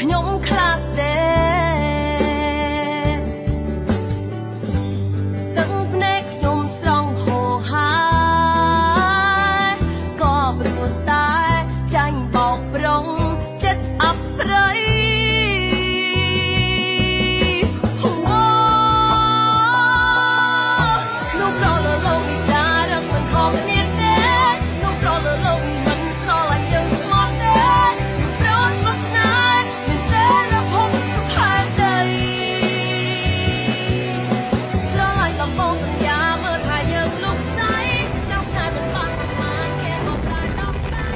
ខ្ញុំខ្លាចទេទឹកភ្នែកខ្ញុំស្រង់ហូរហើយក៏ព្រោះតែចាញ់បោកប្រងចិត្តអប្រិយលោកប្រលលោកវិចារឹកមិនខុសគ្នាទេលោកប្រលលោកមិនស្រឡាញ់យើងស្មោះទេប្រោសមកស្នេហ៍មិនតែរហូតផែនដីស្រឡាញ់ដំបងសន្យាមើលថាយើងលោកស្អីចង់ស្នេហ៍មិនបានបានគេមកប្រាដល់ដៃ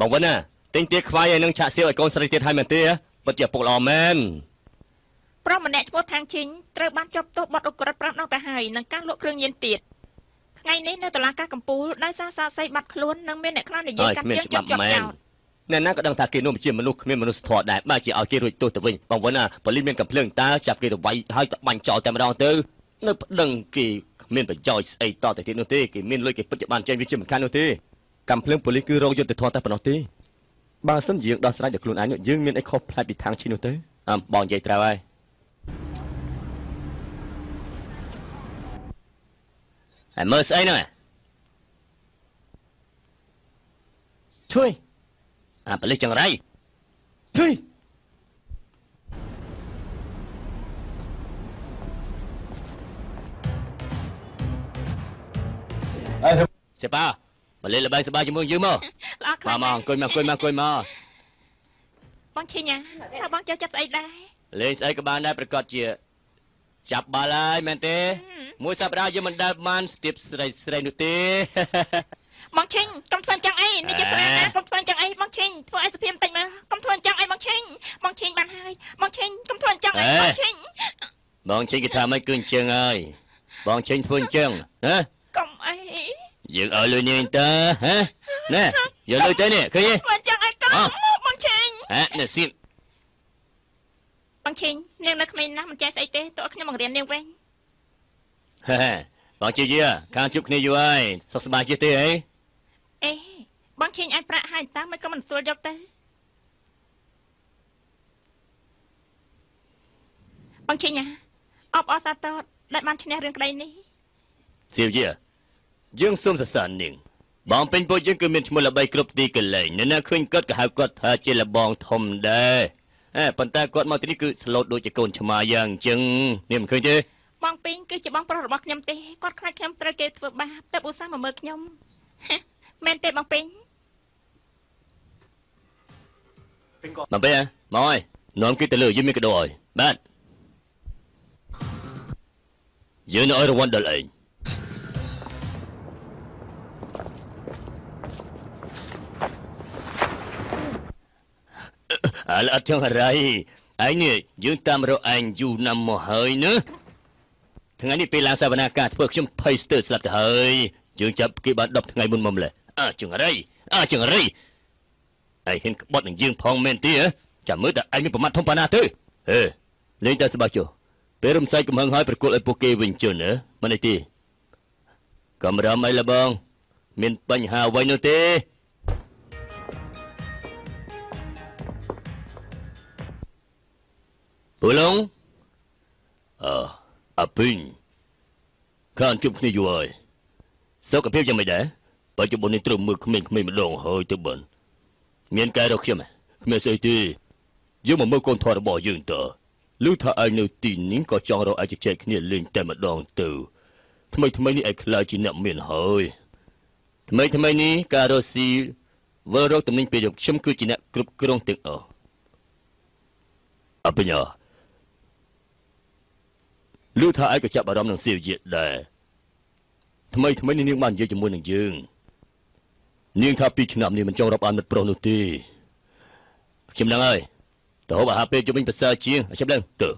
បងវិនណាទិញទាខ្វាយឲ្យនឹងឆាក់សៀវឲ្យកូនស្រីទៀតឲ្យមែនទេពិតជាពុកល្អមែនប្រុសម្នាក់ឈ្មោះថាងជីងត្រូវបានជាប់ទោសបទឧក្រិដ្ឋ5ដងទៅហើយនឹងការលក់គ្រឿងញៀនទៀតថ្ងៃនេះនៅតុលាការកំពូលដោយសារសាស័យបាត់ខ្លួននិងមានអ្នកខ្លះនិយាយកាត់ជើងជាប់ចោតអ្នកណាក៏ដឹងថាគេនោះជាមនុស្សគ្មានមនុស្សធម៌ដែរបើជាឲ្យគេរួចទោសទៅវិញបងវិនណាប៉ូលីសមានកំភ្លើងតើចាប់គេទៅវាយឲ្យបាញ់ចោលតែម្ដងទៅនៅប្តឹងគេគ្មានប្រយោជន៍ស្អីតទៅទៀតនោះទេគេមានលុយគេពិតជាបានចេញវាជាមិនខាននោះទេកំភ្លើងប៉ូលីសគឺរងយុត្តិធម៌តែប៉ុណ្ណោះទេបើសិនយើងដោះស្រាយដល់ខ្លួនឯងយើងមានអីខុសផ្លាច់ពីທາງឈីនោះទៅបងនិយាយត្រូវហើយហើយមើលស្អីហ្នឹងជួយប៉ូលីសចង្រៃជួយសេប៉ាមកលេងល្បែងសប្បាយជាមួយយើងមកមកអង្គុយមកបងឈីញ៉ាថាបងចូលចិត្តស្អីដែរលេងស្អីក៏បានដែរប្រកាសជាចាប់បាល់ហើយមែនទេមួយសប្តាហ៍យើងមិនដែលបានស្ទាបស្រីនោះទេបងឈីញកុំធ្វើអញ្ចឹងអីនេះជាស្នាណាកុំធ្វើអញ្ចឹងអីបងឈីញធ្វើឲ្យសុភាពបន្តិចមើលកុំធ្វើអញ្ចឹងអីបងឈីញបានហើយបងឈីញកុំធ្វើអញ្ចឹងអីបងឈីញគេថាមិនគឺអញ្ចឹងហើយបងឈីញធ្វើអញ្ចឹងណាកុំអីយើងឲ្យលុយនេះតើហ៎ណែយកលុយទៅនេះឃើញទេមិនចឹងឲ្យកុំបងឈិញនេះស៊ីបងឈិញនាងនៅក្មេងណាស់មិនចេះស្អីទេតើខ្ញុំបង្រៀននាងវិញបងជាយាខាងជួបគ្នាយូរហើយសុខសប្បាយជាទេអេបងឈិញឲ្យប្រាក់ហើយតើមិនក៏មិនទទួលយកទៅបងឈិញអបអរសាទរដែលបានឈ្នះរឿងក្តីនេះសៀវយាយើងសូមសរសើរនាងបងពេញពួកយើងគឺមានឈ្មោះល្បីគ្រប់ទីកន្លែងនៅណាឃើញគាត់ក៏ហៅគាត់ថាជាលបងធំដែរប៉ុន្តែគាត់មកទីនេះគឺស្លូតដូចជាកូនឆ្មាយ៉ាងអញ្ចឹងនាងមិនឃើញទេបងពេញគឺជាបងប្រុសរបស់ខ្ញុំទេគាត់ខ្លាចខ្ញុំត្រូវគេធ្វើបាបតែឧស្សាហ៍មកមើលខ្ញុំមែនទេបងពេញបងពេញមកហើយនាំគេទៅលើយើងមានកដោឲ្យបាទយើងនៅឲ្យរង្វាន់ដល់ឯងអត់ចង់រៃឯងនេះយើងតាមរកឯងយូរណាស់មកហើយណាថ្ងៃនេះពេលឡើងសវនាការធ្វើខ្ញុំភ័យស្ទើរស្លាប់ទៅហើយយើងចាប់គេបាន10ថ្ងៃមុនមកម្លេះចង្រៃឯងហ៊ានក្បត់នឹងយើងផងមែនទេចាំមើលតើឯងមានប្រមាថធំប៉ុណ្ណាទៅលេងតែសបាចុះពេលរំសាយកំហឹងហើយប្រគល់ឲ្យពួកគេវិញជន់មិនអីទេ កំរំអីលបងមានបញ្ហាអ្វីនោះទេពូឡុងអាពីងខានជុំគ្នាយូរហើយសុខភាពយ៉ាងម៉េចដែរបច្ចុប្បន្ននេះត្រូវមើលក្មេងៗម្ដងហើយទៅបិនមានកែរកខ្ញុំគ្មានស្អីទេយើងមកមើលកូនធររបស់យើងតើលឺថាឯងនៅទីនេះក៏ចង់រកឯកជជែកគ្នាលេងតែម្ដងទៅថ្មីនេះឯងខ្លាចជាអ្នកមានហើយថ្មីនេះការរកស៊ីវិលរកតំណែងពេលយកខ្ញុំគឺជាអ្នកគ្រប់គ្រងទាំងអស់អបញ្ញាលឺថាឯងក៏ចាប់អារម្មណ៍នឹងសៀវយៈដែរថ្មីនេះនាងបាននិយាយជាមួយនឹងយើងនាងថា2ឆ្នាំនេះមិនចង់រាប់អានមិត្តប្រុសនោះទេខ្ញុំដឹងហើយទៅហូបអាហារពេលជុំវិញប្រសើរជាងខ្ញុំដឹងទៅ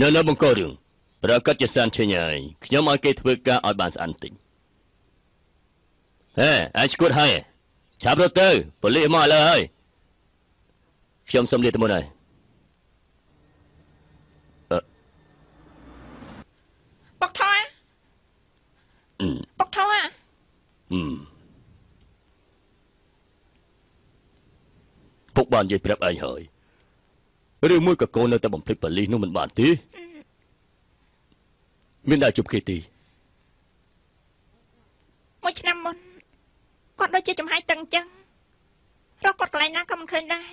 នៅលើបង្ករឿងប្រកាសជាសានឆេញហើយខ្ញុំឲ្យគេធ្វើការឲ្យបានស្អាតបន្តិចហេអាចឈួតហើយឆាប់រត់ទៅប៉ូលីសមកឥឡូវហើយខ្ញុំសុំលាទៅមុនហើយបុកថយពុកបាននិយាយប្រាប់ឯងហើយឬមួយក៏កូននៅតែបំភ្លេចប៉ូលីសនោះមិនបានទេមានតែជប់គេទីមួយឆ្នាំមុនគាត់ដូចជាចំហាយតឹងអញ្ចឹងរកគាត់កន្លែងណាក៏មិនឃើញដែរ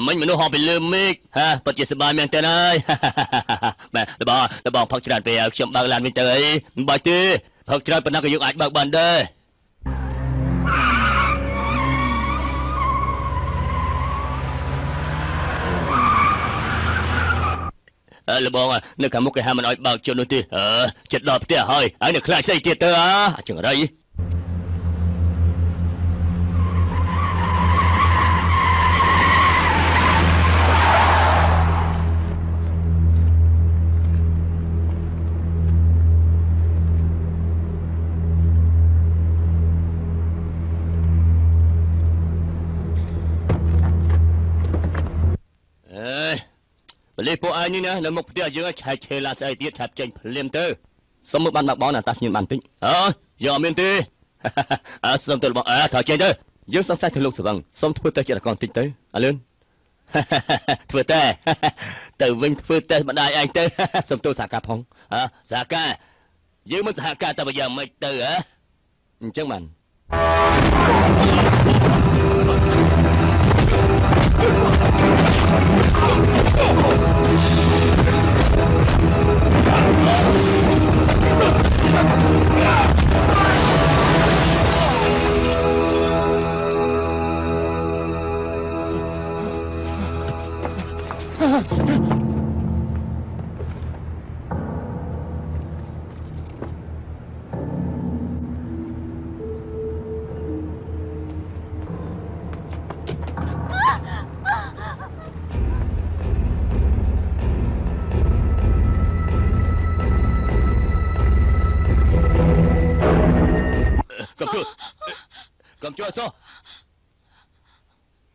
មិញមនុស្សហោះពីលើមេឃពិតជាសប្បាយមែនតើហើយបាទបងផឹកច្រើនពេកឲ្យខ្ញុំបើកឡានវិញទៅអីមិនបាច់ទេផឹកច្រើនប៉ុណ្ណាក៏យើងអាចបើកបានដែរលបងនៅខាងមុខគេហាមិនឲ្យបើកជន់នោះទេចិត្តដល់ផ្ទះហើយនៅខ្លាចស្អីទៀតទៅចង្រៃប៉ូលីសពួកឯងនេះណានៅមុខផ្ទះយើងឆែកឆេរឡានស្អីទៀតឆាប់ចេញភ្លាមទៅសុំមើលបានបើកបោណាតាស្ញៀនបានតិចយកអត់មានទេសុំទៅបងថយចេញទៅយើងសង្ស័យទៅលោកសវឹងសុំធ្វើតេស្តចិត្តកនតិចទៅអាលឿនធ្វើតែទៅវិញធ្វើតេស្តម្ដាយឯងទៅសុំទោសសហការផងសហការយើងមិនសហការតែបើយ៉ាងម៉េចទៅអញ្ចឹងបានកំជួអសោះ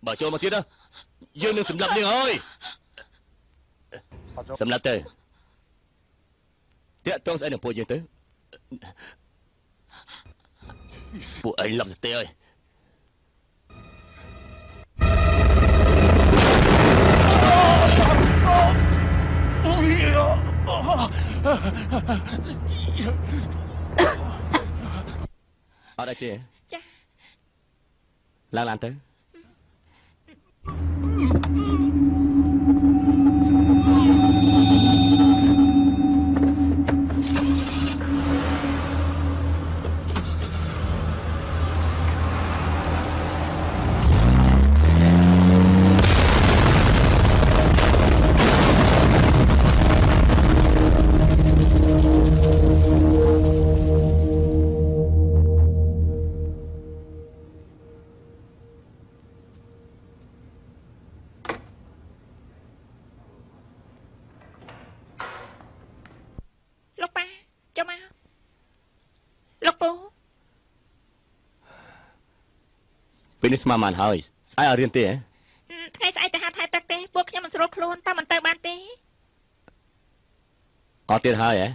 បើចូលមកទៀតយើងនឹងសម្លាប់នាងហើយសម្លាប់ទៅតាក់តងស្អីនឹងពួកយើងទៅពួកឯងលាប់ស្ទើហើយអត់ទេចាឡើងឡានទៅ ចាំមកលោកពូពេលនេះស្មានបានហើយស្អែកឲ្យរៀនទេហ៎ថ្ងៃស្អែកទៅហាត់ថែទឹកទេពួកខ្ញុំមិនស្រួលខ្លួនតើមិនទៅបានទេអត់ទៀតហើយហ៎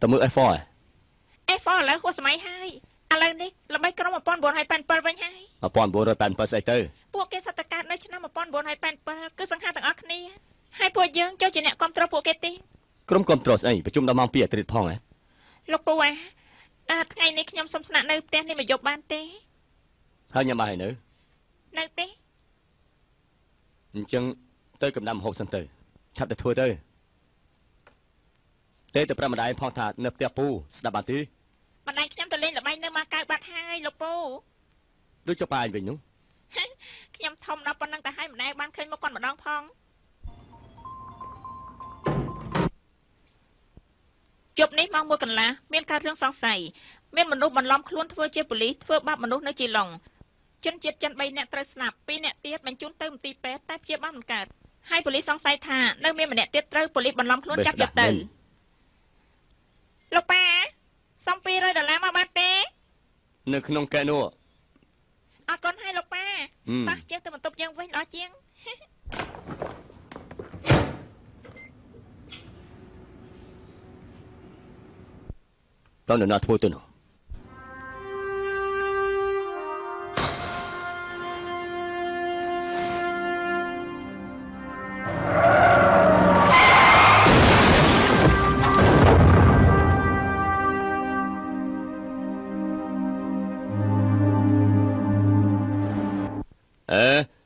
តើមើល F4 ហ៎ F4 ឥឡូវហួសសម័យហើយឥឡូវនេះល្បីក្រុម1987វិញហើយ1987ស្អីទៅពួកគេសតកើតនៅឆ្នាំ1987គឺសង្ហាទាំងអស់គ្នាហើយពួកយើងចូលជាអ្នកគ្រប់គ្រងពួកគេទេក្រុមគ្រប់គ្រងស្អីប្រជុំដល់ម៉ោង2អាទិត្យផងហ៎លោកពូថ្ងៃនេះខ្ញុំសុំស្នាក់នៅផ្ទះនេះមកយប់បានទេហើយញ៉ាំបាយហើយនៅទេអញ្ចឹងទៅកំដាំម្ហូបសិនទៅឆាប់ទៅធ្វើទៅទៅប្រាប់ម្ដាយផងថានៅផ្ទះពូស្ដាប់បានទេម្ដាយខ្ញុំទៅលេងល្បែងនៅមកកៅបាត់ហើយលោកពូដូចចុះប៉ាអញវិញនោះខ្ញុំធំដល់ប៉ុណ្ណឹងទៅហើយម្ដាយបានឃើញមកគាត់ម្ដងផងជប់នេះម៉ោង 1 កន្លះមានការរឿងសង្ស័យមានមនុស្សបន្លំខ្លួនធ្វើជាប៉ូលីសធ្វើបាបមនុស្សនៅជីឡុងជនជាតិចិន3នាក់ត្រូវស្លាប់2នាក់ទៀតបញ្ជូនទៅមន្ទីរពេទ្យតែព្យាបាលមិនកើតហើយប៉ូលីសសង្ស័យថានៅមានម្នាក់ទៀតត្រូវប៉ូលីសបន្លំខ្លួនចាប់យកទៅលោកប៉ាសុំ$200មកបានទេនៅក្នុងកែនោះអរគុណហើយលោកប៉ាតោះយើងទៅបន្ទប់យើងវិញល្អជាងតើនរណាធ្វើទៅនោះ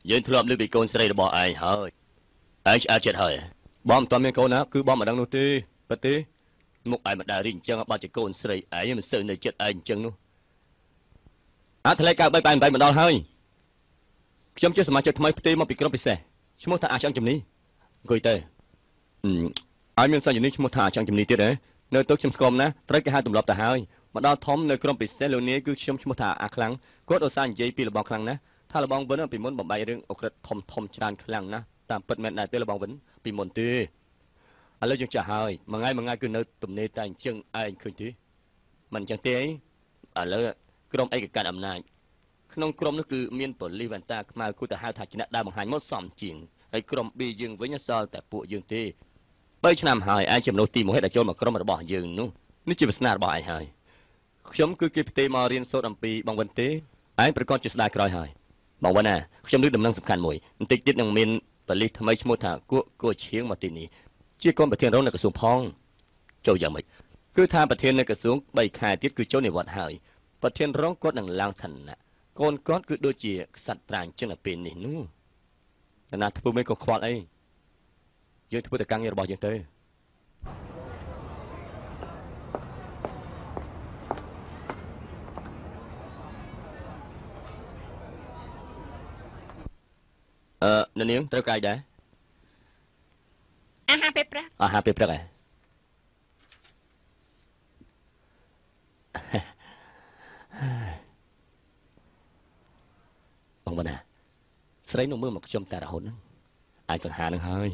យើងធ្លាប់លើកពីកូនស្រីរបស់ឯងហើយឯងឆ្អែតចិត្តហើយបងមិនទាន់មានកូនណាគឺបងមិនដឹងនោះទេប៉ិតទេមុខឯងមិនដែលរីអញ្ចឹងបើជាកូនស្រីឯងមិនសូវនៅចិត្តឯងអញ្ចឹងនោះថ្លៃ9388មកដល់ហើយខ្ញុំជាសមាជិកថ្មីផ្ទេរមកពីក្រុមពិសេសឈ្មោះថាអាចង់ជំនីអង្គុយទៅឯងមានសញ្ញានេះឈ្មោះថាអាចង់ជំនីទៀតហ៎នៅទៅខ្ញុំស្គមណាត្រូវគេហៅទម្លាប់ទៅហើយមកដល់ធំនៅក្រុមពិសេសលោកនាយគឺខ្ញុំឈ្មោះថាអាខ្លាំងគាត់ឧស្សាហ៍និយាយពីលបងខ្លាំងណាស់ថាលបងវិនពីមុនបំបីរឿងអូក្រិតធំច្រើនខ្លាំងណាស់តាមពិតមែនដែរទេលបងវិនពីមុនទេឥឡូវយើងចាស់ហើយមួយថ្ងៃគឺនៅទំនេរតែអញ្ចឹងឯងឃើញទេមិនអញ្ចឹងទេអីឥឡូវក្រុមឯកការអំណាចក្នុងក្រុមនោះគឺមានប៉ូលីសវ៉ាន់តាខ្មៅគូទៅហៅថាជាអ្នកដើរបង្ហាញមកសំជាងហើយក្រុម B យើងវិញសល់តែពួកយើងទេ3ឆ្នាំហើយឯងជាមនុស្សទី1ហេតុដែលចូលមកក្រុមរបស់យើងនោះនេះជាវាសនារបស់ឯងហើយខ្ញុំគឺគេផ្ទេរមករៀនសូត្រអំពីបងវិនទេឯងប្រកាសជាស្ដាយក្រោយហើយបងវិនណាខ្ញុំលើកដំណឹងសំខាន់មួយបន្តិចទៀតនឹងមានប៉ូលីសថ្មីឈ្មោះថាគួឈៀងមកទីនេះជាកូនប្រធានរងនៅក្រសួងផងចូលយ៉ាងម៉េចគឺថាប្រធាននៅក្រសួង3ខែទៀតគឺចូលនិវត្តន៍ហើយប្រធានរងគាត់នឹងឡើងឋានៈកូនគាត់គឺដូចជាក្សត្រប្រាអញ្ចឹងនៅពេលនេះនោះណាធ្វើមិនក៏ខ្វល់អីយើងធ្វើតែការងាររបស់យើងទៅនាងត្រូវកាយដែរអាហារពេលព្រឹកអាហារពេលព្រឹកហ៎បងបណ្ណាស្រីនោះមើលមកខ្ញុំតែរហូតហ្នឹងអាចសង្ហានឹងហើយ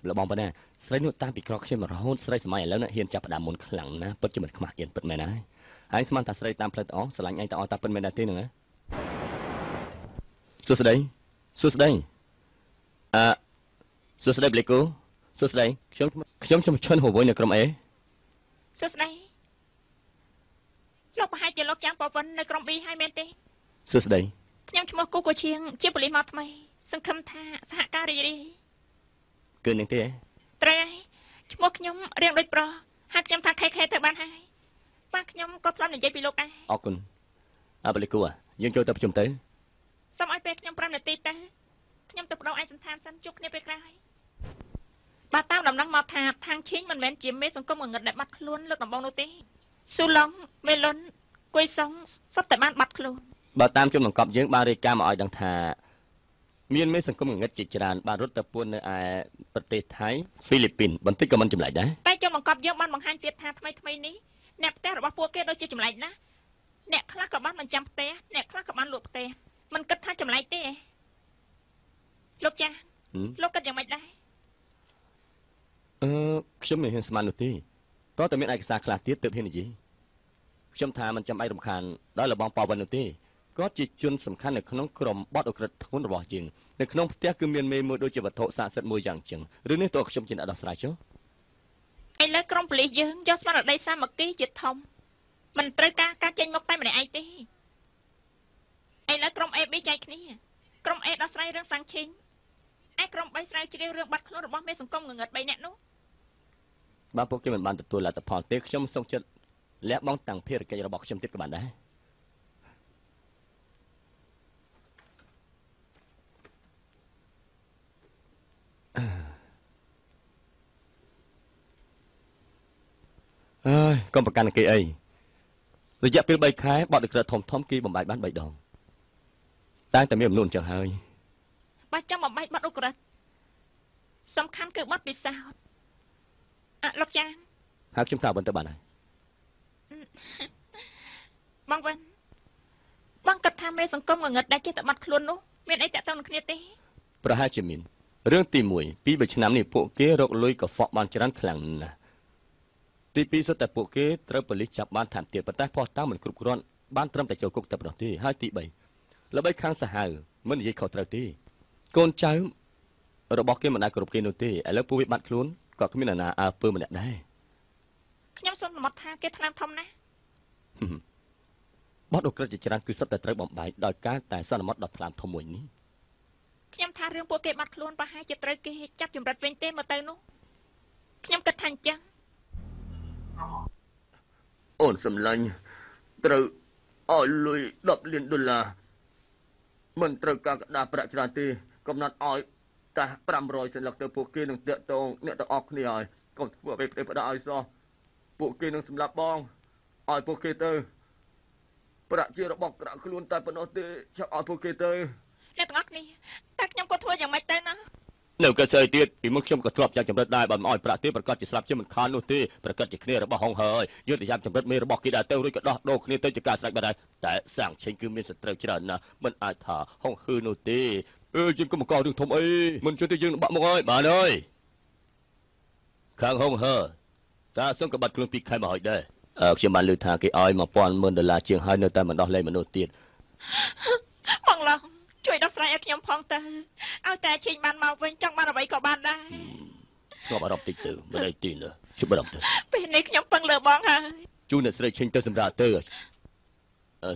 លបងបណ្ណាស្រីនោះតាមពីក្រកខ្ញុំរហូតស្រីសម័យឥឡូវនេះហ៊ានចាប់ផ្ដើមមុនខ្លាំងណាស់ពិតជាមិនខ្មាស់អៀនពិតមែនហើយហើយស្មានថាស្រីតាមផ្លូវតអស្រឡាញ់ឯងតអតាពិតមែនដែរទេហ្នឹងសួស្ដីសួស្ដីសួស្ដីប្លេកូសួស្ដីខ្ញុំឈុនហួរវិញនៅក្រុម A សួស្ដីលោកប្រហែលជាលោកចាំងប្រវត្តិនៅក្រុម B ហើយមែនទេសួស្ដីខ្ញុំឈ្មោះគូឈៀងជាប៉ូលីសមកថ្មីសង្ឃឹមថាសហការរីករាយគឺនឹងទេត្រូវហើយឈ្មោះខ្ញុំរៀងដូចប្រុសហើយខ្ញុំថាខេទៅបានហើយប៉ាខ្ញុំក៏ធ្លាប់និយាយពីលោកដែរអរគុណប្លេកូយើងចូលទៅប្រជុំទៅសូមឲ្យពេលខ្ញុំ5នាទីទៅខ្ញុំទៅបដូរឯកសណ្ឋានសិនជួបគ្នាពេលក្រោយបាទតាមដំណឹងមកថាທາງឈីងមិនមែនជាមេសង្គមងងឹតដែលបាត់ខ្លួនលើកដំបូងនោះទេស៊ូឡុងមេលុនគួយសុងសុទ្ធតែបានបាត់ខ្លួនបើតាមជនបង្កប់យើងបានរាយការណ៍មកឲ្យដឹងថាមានមេសង្គមងងឹតជាច្រើនបានរត់ទៅពួននៅឯប្រទេសថៃហ្វីលីពីនបន្តិចក៏មិនចម្លែកដែរតែជនបង្កប់យើងបានបង្ហាញទៀតថាថ្មីនេះអ្នកផ្ទះរបស់ពួកគេដូចជាចម្លែកណាស់អ្នកខ្លះក៏បានបញ្ចាំផ្ទះអ្នកខ្លះក៏បានលក់ផ្ទះមិនគិតថាចម្លែកទេលោកចា លោកគិតយ៉ាងម៉េចដែរខ្ញុំមិនហ៊ានស្មាននោះទេតើតើមានឯកសារខ្លះទៀតទើបហ៊ាននិយាយខ្ញុំថាมันចាំបាច់រំខានដល់លបងប៉ាវិននោះទេគាត់ជាជនសំខាន់នៅក្នុងក្រុមបទអក្រិតធ្ងន់របស់យើងនៅក្នុងផ្ទះគឺមានមេមួយដូចជាវត្ថុស័ក្តិសិទ្ធិមួយយ៉ាងចឹងរឿងនេះតើខ្ញុំជាអ្នកដោះស្រាយចុះឥឡូវក្រុមប៉ូលីសយើងយកស្មារតីសាមគ្គីជាធំមិនត្រូវការចេញមកតែម្នាក់ឯងទេឥឡូវក្រុម AB ចែកគ្នាក្រុម A ដោះស្រាយរឿងសាំងឈីងឯក្រុម B ស្រាវជ្រាវរឿងបាត់ខ្លួនរបស់មេសង្គមងងឹត3នាក់នោះបើពួកគេមិនបានទទួលលទ្ធផលទេខ្ញុំសូមចិត្តលះបង់តាំងភារកិច្ចរបស់ខ្ញុំទៀតក៏បានដែរកុំប្រកាន់គេអីរយៈពេល3ខែបទអក្រិតធំគេបំបាយបាន3ដងតែមានចំនួនចឹងហើយបើចាំបំបាយបទអក្រិតសំខាន់គឺបទពិសោធន៍លោកចានហើយខ្ញុំថាបន្តទៅបានហើយបងវិនបងគិតថាមេសង្គមងងឹតដែលចេះតែបាត់ខ្លួននោះមានអីតាក់ទងនឹងគ្នាទេប្រហែលជាមានរឿងទី1ពី3ឆ្នាំនេះពួកគេរកលុយកខ្វក់បានច្រើនខ្លាំងណាស់ទី2សុទ្ធតែពួកគេត្រូវប៉ូលីសចាប់បានថែមទៀតប៉ុន្តែផុសតាំងមិនគ្រប់គ្រាន់បានត្រឹមតែចូលគុកតែប៉ុណ្ណោះទេហើយទី3ល្បីខាងសាហាវមិននិយាយខុសត្រូវទេកូនចៅរបស់គេមិនដែលគ្រប់គេនោះទេឥឡូវពួកវាបាត់ខ្លួនក៏គ្មានអ្នកណាអើពើម្នាក់ដែរខ្ញុំសន្មតថាគេថ្នាំធំណាស់បទអក្រិតជាច្រើនគឺសុទ្ធតែត្រូវបំបែកដោយការតែសន្មតដ៏ថ្លាមធំមួយនេះខ្ញុំថារឿងពួកគេបាត់ខ្លួនប្រហែលជាត្រូវគេចាប់ចម្រិតវិញទេមើលទៅនោះខ្ញុំគិតថាអញ្ចឹងអូនសម្លាញ់ត្រូវឲ្យលុយ$10 លានមិនត្រូវការកដាប្រាក់ច្រើនទេកំណត់ឲ្យតែ500សន្លឹកទៅពួកគេនឹងតាក់ទងអ្នកទាំងអស់គ្នាហើយកុំធ្វើឲ្យផ្ដាល់ឲ្យសោះពួកគេនឹងសម្លាប់បងឲ្យពួកគេទៅប្រាក់ជារបស់ក្រាក់ខ្លួនតែប៉ុណ្ណោះទេចាប់ឲ្យពួកគេទៅអ្នកទាំងអស់គ្នាតែខ្ញុំក៏ធ្វើយ៉ាងម៉េចទៅណានៅកស្អីទៀតពីមុនខ្ញុំក៏ធ្លាប់ចាក់ចម្រិតដែរបើមិនឲ្យប្រាក់ទេប្រកាសជាស្លាប់ជាមិនខាននោះទេប្រកាសជាគ្នារបស់ហងហើយយើងទៅចាប់ចម្រិតមេរបស់គេដែរទៅរួចក៏ដោះដូរគ្នាទៅជាការស្រេចបាត់ដែរតែសាំងឆេងគឺមានសត្រូវច្រើនណាស់មិនអាចថាហងហឺនោះទេយើងកុំកោរឿងធំអីមិនជឿទេយើងបាក់មកហើយបានហើយខាងហងហឺតាសុំក៏បាត់ខ្លួន2ខែមកហើយដែរខ្ញុំបានលើថាគេឲ្យ$10,000ជាងហើយនៅតែមិនដោះលែងមនុស្សទៀតបងឡងជួយដោះស្រាយឲ្យខ្ញុំផងទៅឲ្យតែឈិញបានមកវិញចង់បានអ្វីក៏បានដែរស្ងប់អារម្មណ៍តិចទៅមិនអីទេណាជប់អារម្មណ៍ទៅពេលនេះខ្ញុំពឹងលើបងហើយជូនអ្នកស្រីឈិញទៅសម្រាប់ទៅ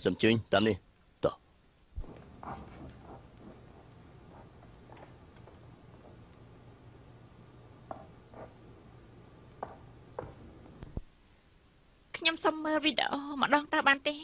សំជិញតាមនេះតោះខ្ញុំសុំមើលវីដេអូម្ដងតើបានទេ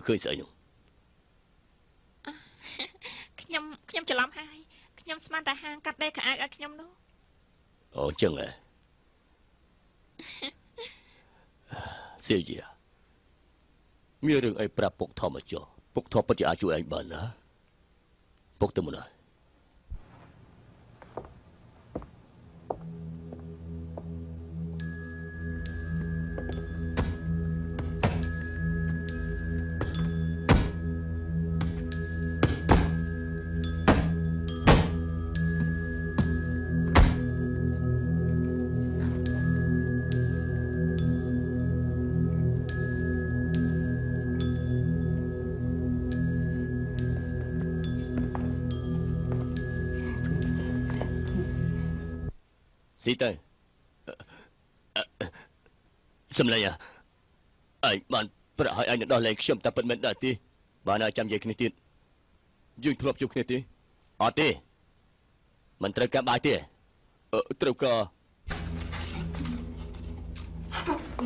ឃើញស្អីនោះខ្ញុំច្រឡំហើយខ្ញុំស្មានតែហាងកាត់ដេរខោអាវឲ្យខ្ញុំនោះអូចឹងហ៎សៀជាមានរឿងអីប្រាប់ពុកធំមកចុះពុកធំពិតជាអាចជួយឯងបានណាពុកទៅមុនហើយស៊ីទៅសំឡេងឯងបានប្រាក់ឲ្យឯងដោះលែងខ្ញុំតែពិតមិនដែរទេបានឲ្យចាំនិយាយគ្នាទៀតយើងធ្លាប់ជួបគ្នាទេអត់ទេមិនត្រូវការបាយទេត្រូវការ ក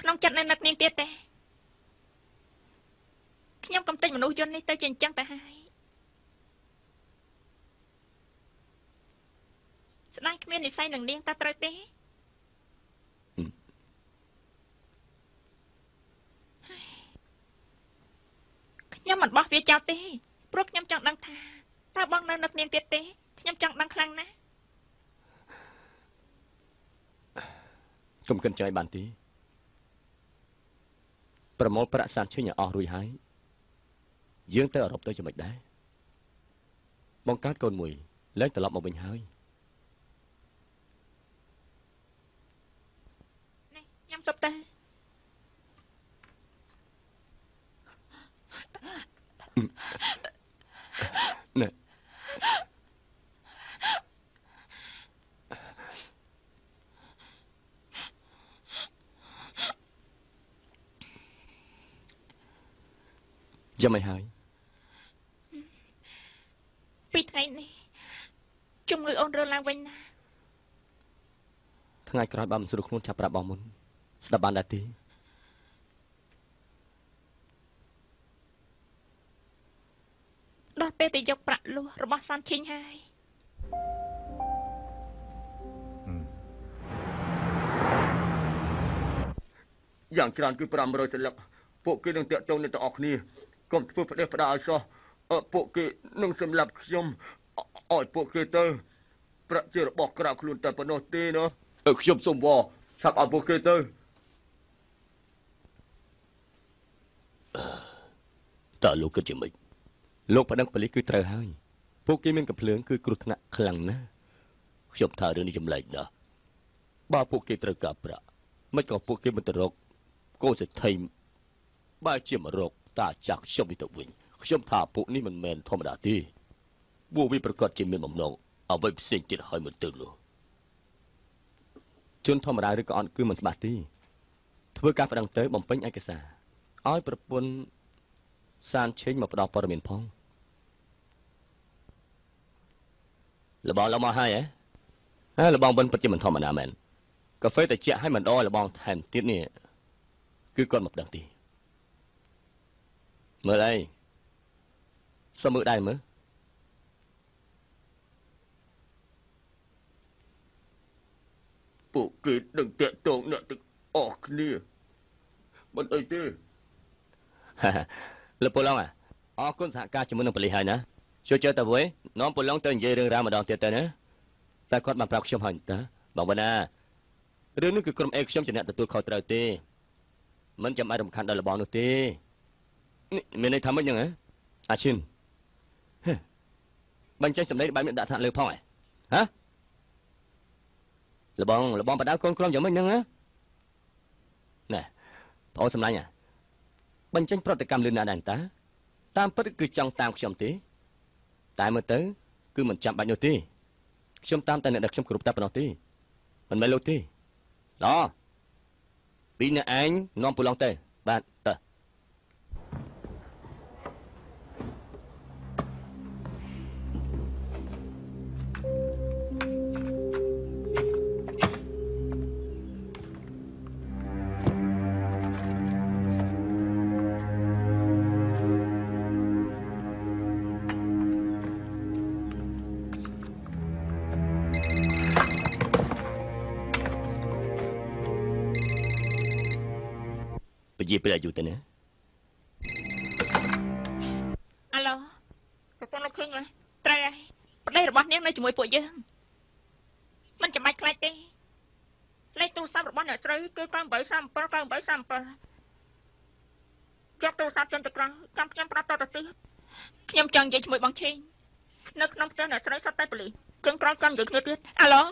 ្នុងចិត្តនៅនឹកនាងទៀតទេខ្ញុំកំទេចមនុស្សយន្តនេះទៅជាអញ្ចឹងទៅហើយស្ដាយគ្មាននិស្ស័យនឹងនាងតើត្រូវទេខ្ញុំមិនបោះវាចោលទេព្រោះខ្ញុំចង់ដឹងថាតើបងនៅនឹកនាងទៀតទេខ្ញុំចង់ដឹងខ្លាំងណាស់កុំកិនចៃបានទេប្រមូលប្រាក់សានឈិញឲ្យអស់រួចហើយយើងទៅអឺរ៉ុបទៅចំណេចដែរបង្កើតកូនមួយលែងត្រឡប់មកវិញហើយនេះញ៉ាំស៊ុបទៅណែចាំមិនហើយពីថ្ងៃនេះជំងឺអូនរើឡើងវិញណាថ្ងៃក្រោយបើមិនស្រួលខ្លួនចាប់ប្រាប់បងមុនស្ដាប់បានដែរទេដល់ពេលទៅយកប្រាក់លុះរបស់សាន់ឈិញហើយយ៉ាងច្រើនគឺ500សន្លឹកពួកគេនឹងតាក់ទងនឹងទាំងអស់គ្នាកុំធ្វើផ្ដេសផ្ដាល់ឲ្យសោះពួកគេនឹងសម្លាប់ខ្ញុំឲ្យពួកគេទៅប្រាក់ជារបស់ក្រៅខ្លួនតែប៉ុណ្ណោះទេណាខ្ញុំសូមវល់ឆាប់ឲ្យពួកគេទៅតើលោកគិតយ៉ាងម៉េចលោកប្តឹងប៉ូលីសគឺត្រូវហើយពួកគេមានកំភ្លើងគឺគ្រោះថ្នាក់ខ្លាំងណាស់ខ្ញុំថារឿងនេះចម្លែកណាស់បើពួកគេត្រូវការប្រាក់មិនក៏ពួកគេមិនទៅរកកូនសេដ្ឋីបើជាមករកតាចាក់ខ្ញុំនេះទៅវិញខ្ញុំថាពួកនេះមិនមែនធម្មតាទេពួកវាប្រកាសជាមានបំណងអ្វីផ្សេងទៀតហើយមិនទៅនោះជនធម្មតាឬក៏អត់គឺមិនច្បាស់ទេធ្វើការប្តឹងទៅបំពេញឯកសារឲ្យប្រពន្ធសានឈិញមកផ្ដល់ព័ត៌មានផងលបងឡមកហើយហ៎លបងវិនពិតជាមិនធម្មតាមែនកាហ្វេតែជាក់ឲ្យមិនដកលបងថែមទៀតនេះគឺគាត់មកប្តឹងទីមើលអីសុំមើលដែរមើលពួកគេនឹងតាក់ទងអ្នកទាំងអស់គ្នាមិនអីទេលោកពូឡុងអរគុណសហការជាមួយនឹងប៉ូលីសហើយណាជួយជើទៅវិញនាំពូឡុងទៅនិយាយរឿងរ៉ាវម្ដងទៀតទៅណាតែគាត់បានប្រាប់ខ្ញុំហើយតើបងវណ្ណារឿងនេះគឺក្រុមអេខ្ញុំជាអ្នកទទួលខុសត្រូវទេមិនចាំបាច់រំខានដល់លបងនោះទេមានន័យថាម៉េចហ្នឹងហ៎អាឈិនបញ្ចេញសម្ដីបែបនេះដាក់ថ្នាក់លើផងហ៎លបងបដៅកូនក្រុមយ៉ាងម៉េចហ្នឹងណែបងអូនសម្លាញ់បញ្ចេញប្រតិកម្មលឿនណាស់ដែរតាតាមពិតគឺចង់តាមខ្ញុំទេតែមើលទៅគឺមិនចាំបាច់នោះទេខ្ញុំតាមតែអ្នកដែលខ្ញុំគ្រប់តែប៉ុណ្ណោះទេមិនមែនលោកទេឡពីអ្នកឯងនាំពូឡុងទៅបាទតើនិយាយពេលអាយុទៅណាអាឡូប្រពន្ធលោកឃើញហើយត្រូវហើយប្តីរបស់នាងនៅជាមួយពួកយើងមិនចាំបាច់ខ្លាចទេលេខទូរស័ព្ទរបស់អ្នកស្រីគឺ9837យកទូរស័ព្ទចេញទៅក្រៅចាំខ្ញុំប្រាប់តទៅទៀតខ្ញុំចង់និយាយជាមួយបងឆេងនៅក្នុងផ្ទះអ្នកស្រីសត្វតែប៉ូលីសចឹងក្រោយកាន់និយាយគ្នាទៀតអាឡូ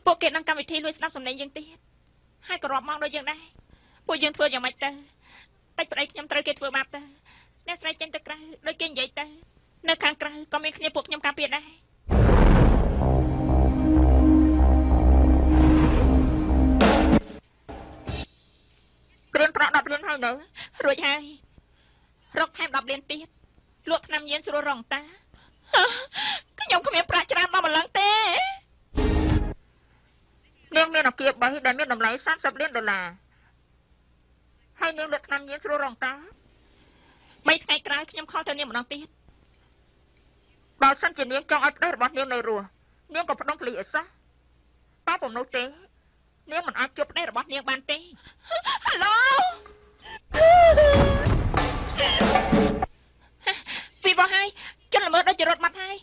ពួកគេនឹងកម្មវិធីលួចស្ដាប់សំឡេងយើងទៀត ហើយក៏រាប់មកដូចយើងដែរពួកយើងធ្វើយ៉ាងម៉េចទៅតិចប្តីខ្ញុំត្រូវគេធ្វើបាបទៅអ្នកស្រីចេញទៅក្រៅដូចគេនិយាយទៅនៅខាងក្រៅក៏មានគ្នាពួកខ្ញុំការពារដែរគ្រឿនប្រក់10លានហើយនៅរួចហើយរកថែម10លានទៀតលក់ថ្នាំញៀនស្រួលរងតាខ្ញុំគ្មានប្រាក់ច្រើនមកម្លឹងទេនាងមានអគារ3ដែលមានតម្លៃ$30លានហើយនាងលក់ថ្នាំញៀនស្រួលរងតា3ថ្ងៃក្រោយខ្ញុំខលទៅនាងម្ដងទៀតបើសិនជានាងចង់ឲ្យប្តីរបស់នាងនៅរស់នាងក៏ប្តឹងប៉ូលីសឲ្យសោះតែពុំនោះទេនាងមិនអាចជួបប្តីរបស់នាងបានទេហេឡូពីបោះហើយជនល្មើសដូចជារត់មកហើយ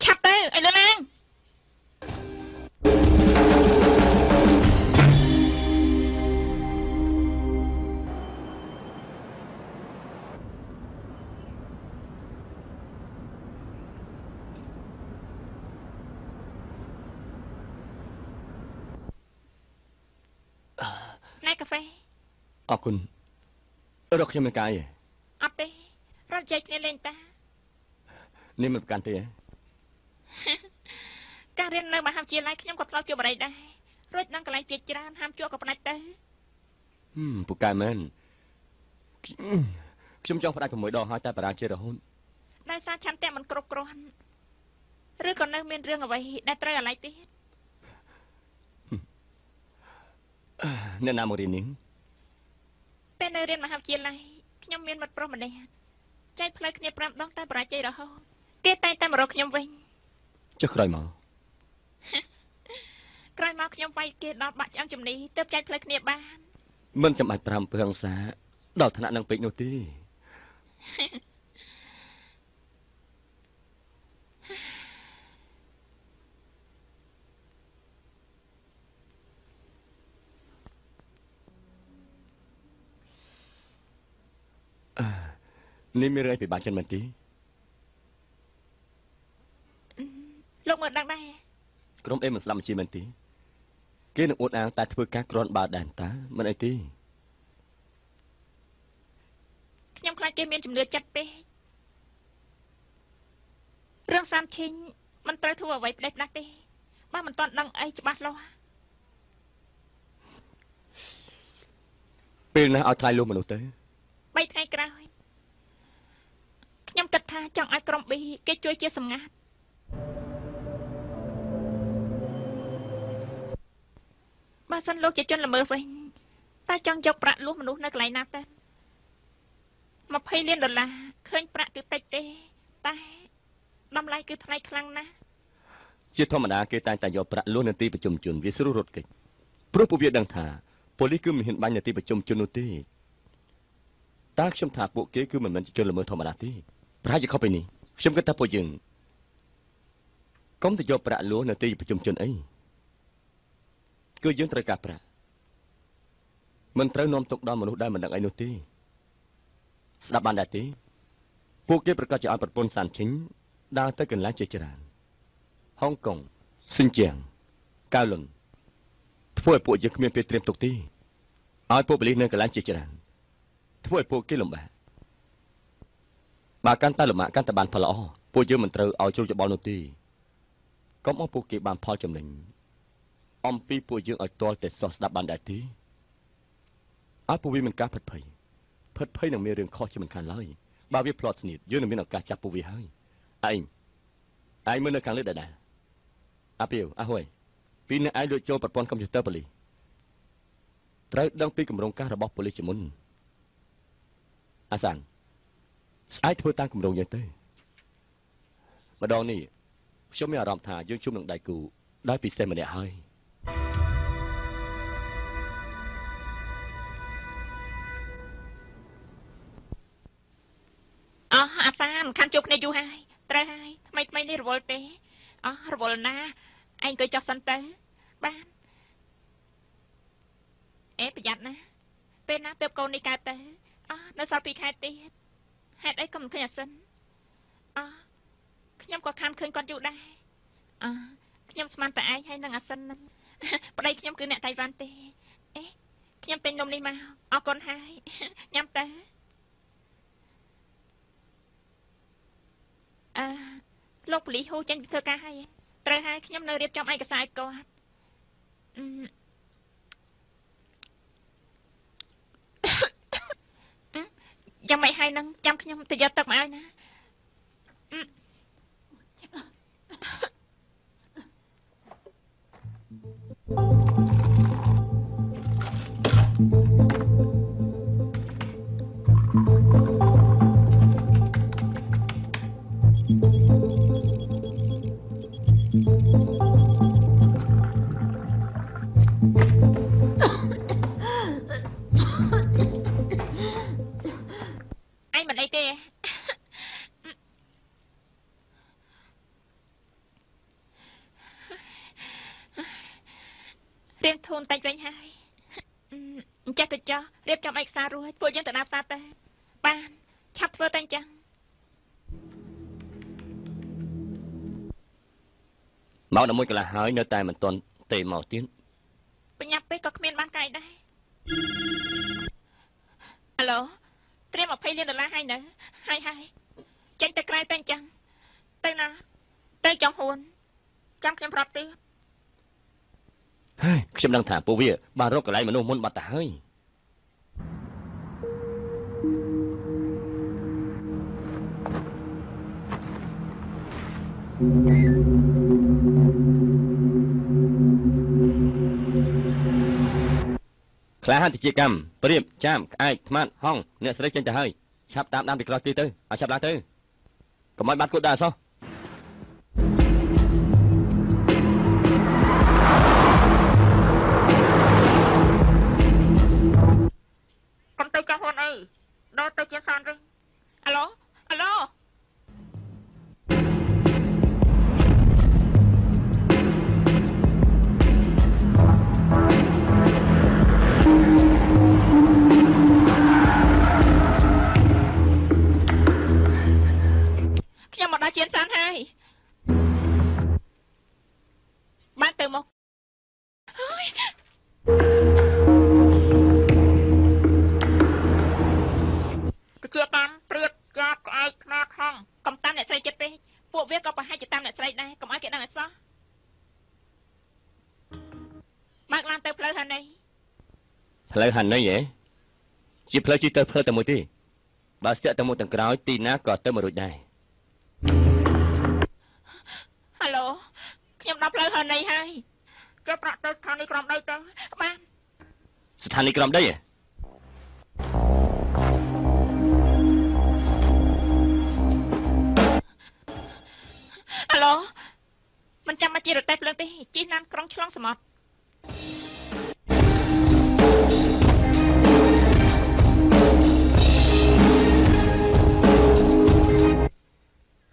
ឆាប់ទៅឲ្យលឿនណាងណែកាហ្វេអរគុណរកខ្ញុំមិនកាយទេអត់ទេរត់ចែកគ្នាលេងតានេះមិនប្រកាន់ទេការរៀននៅមហាវិទ្យាល័យខ្ញុំក៏ធ្លាប់ជួបបរិយដែររួចដល់កន្លែងជាច្រើនហាមជួបក៏ផ្ដាច់ទៅពូកែមែនខ្ញុំចង់ផ្ដាច់6ដងហើយតែបរាជ័យរហូតដោយសារឆន្ទៈមិនគ្រប់គ្រាន់ឬក៏នៅមានរឿងអ្វីដែលត្រូវអាឡ័យទៀតអ្នកណាមករៀននេះពេលនៅរៀនមហាវិទ្យាល័យខ្ញុំមានមិត្តប្រុសម្នាក់ចែកផ្លូវគ្នា5ដងតែបរាជ័យរហូតគេតែងតែមករកខ្ញុំវិញចុះក្រោយមកខ្ញុំវាយគេដល់បាក់ឆ្អឹងជំនីទើបចែកផ្លូវគ្នាបានមិនចាំបាច់5ប្រឹងសាដល់ថ្នាក់នឹងពេកនោះទេនេះមានរឿងពិបាកចិនមែនទេលោកមើលដឹងដែរក្រុមអេមិនស្លាប់ជាមែនទេគេនឹងអួតអាងតែធ្វើការក្រាន់បើដែនតាមិនអីទេខ្ញុំខ្លាចគេមានជំនឿចិត្តពេករឿងសាមឈិញមិនត្រូវធ្វើអ្វីផ្ដេសផ្ដាស់ទេបើមិនទាន់ដឹងអីច្បាស់លាស់ពេលណាឲ្យថ្លៃលុះមនុស្សទៅ3ថ្ងៃក្រោយខ្ញុំគិតថាចង់ឲ្យក្រុម B គេជួយជាសម្ងាត់បើសិនលោកជាជនល្មើសវិញតែចង់យកប្រាក់លួសមនុស្សនៅកន្លែងណាទៅ$20លានឃើញប្រាក់គឺតិចទេតែតម្លៃគឺថ្លៃខ្លាំងណាស់ជាធម្មតាគេតែងតែយកប្រាក់លួសនៅទីប្រជុំជនវាស្រួលរត់គេចព្រោះពួកវាដឹងថាប៉ូលីសគឺមិនហ៊ានបាញ់នៅទីប្រជុំជននោះទេតែខ្ញុំថាពួកគេគឺមិនមែនជាជនល្មើសធម្មតាទេប្រហែលជាខុសពីនេះខ្ញុំគិតថាពួកយើងកុំទៅយកប្រាក់លួសនៅទីប្រជុំជនអីគឺយើងត្រូវការប្រាក់មិនត្រូវនាំទុកដល់មនុស្សដែលមិនដឹងអីនោះទេស្ដាប់បានដែរទេពួកគេប្រកាសជាឲ្យប្រពន្ធសានឈិញដើរទៅកន្លែងជាច្រើនហុងកុងស៊ីនជាងកៅលុនធ្វើឲ្យពួកយើងគ្មានពេលត្រៀមទុកទេឲ្យពួកប៉ូលីសនៅកន្លែងជាច្រើនធ្វើឲ្យពួកគេលំបាកបើកាន់តែលំបាកកាន់តែបានផលល្អពួកយើងមិនត្រូវឲ្យជ្រុលច្បល់នោះទេកុំឲ្យពួកគេបានផលចំណេញអំពីពួកយើងឲ្យទាល់តែសោះស្ដាប់បានដែរទេឲ្យពួកវាមានការផិតភ័យនឹងមានរឿងខុសជាមិនខានឡើយបើវាផ្្លាត់ស្នៀតយើងនឹងមានឱកាសចាប់ពួកវាហើយឯងមើលនៅខាងលើដែរអាពីវអះហួយពីអ្នកឯងលួចចូលប្រព័ន្ធកុំព្យូទ័រប៉ូលីសត្រូវដឹងពីគម្រោងការរបស់ប៉ូលីសជាមុនអាសានស្អែកធ្វើតាមគម្រោងយើងទៅម្ដងនេះខ្ញុំមានអារម្មណ៍ថាយើងជួបនឹងដៃគូដែលពិសេសម្នាក់ហើយអាសានខានជួបគ្នាយូរហើយត្រូវហើយថ្មីនេះរវល់ទេរវល់ណាឯងអង្គុយចុះសិនទៅបានប្រយ័ត្នណាពេលណាទើបកូននេះកើតទៅនៅសល់2ខែទៀតហេតុអីក៏មិនឃើញអាសិនខ្ញុំក៏ខានឃើញគាត់យូរដែរខ្ញុំស្មានតែឯងហើយនឹងអាសិនហ្នឹង ប្តីខ្ញុំគឺអ្នកតៃវ៉ាន់ទេអេខ្ញុំទិញនំនេះមកអរគុណហើយញ៉ាំទៅលោកប៉ូលីសហូចេញពីធ្វើការហើយត្រូវហើយខ្ញុំនៅរៀបចំឯកសារឲ្យគាត់យ៉ាងម៉េចហើយនឹងចាំខ្ញុំទៅយកទឹកមកឲ្យណារៀងធូនតែវិញហើយអញ្ចឹងទៅចុះរៀបចំឯកសាររួចពួកយើងទៅដល់ផ្សារទៅបានឆាប់ធ្វើតែអញ្ចឹងមកដល់មួយកន្លះហើយនៅតែមិនទាន់ទេមកទៀតបញ្ញាប់ពេកក៏គ្មានបានកាយដែរអាឡូត្រៀម$20 លានហើយនៅហើយចេញទៅក្រៅតែអញ្ចឹងទៅណាទៅចង់ហួនចាំខ្ញុំប្រាប់ទៀតហើយខ្ញុំដឹងថាពួកវាបានរកកន្លែងមនុស្សមុនបាត់ទៅហើយក្លាហានតិជាកម្មព្រៀបចាមក្អែកថ្មាត់ហងអ្នកស្រីចេញទៅហើយឆាប់តាមដានពីក្រោយទីទៅឲ្យឆាប់ឡើងទៅកុំឲ្យបាត់គូដាសោះកុំទៅចង់ហ៊ុនអីដល់ទៅជាសានវិញអាឡូខ្ញុំមកដល់ជាសានហើយបានទៅមកជាតាមព្រៀបចាបក្អែកខ្នាខំកំតាមអ្នកស្រីចិត្តពេកពួកវាក៏ប្រហែលជាតាមអ្នកស្រីដែរកុំឲ្យគេដឹងឲ្យសោះបើកឡានទៅផ្លូវហានីផ្លូវហានីហ៎ជាផ្លូវជិះទៅផ្លូវតែមួយទេបើស្ទាក់ទៅមុខទាំងក្រោយទីណាក៏ទៅមិនរួចដែរហាឡូខ្ញុំដល់ផ្លូវហានីហើយគេប្រាក់ទៅស្ថានីយ៍ក្រំដីទៅបានស្ថានីយ៍ក្រំដីហ៎អាឡូមិនចាំមកជិះរទេះភ្លើងទេជិះឡានក្រុងឆ្លងសមុទ្រ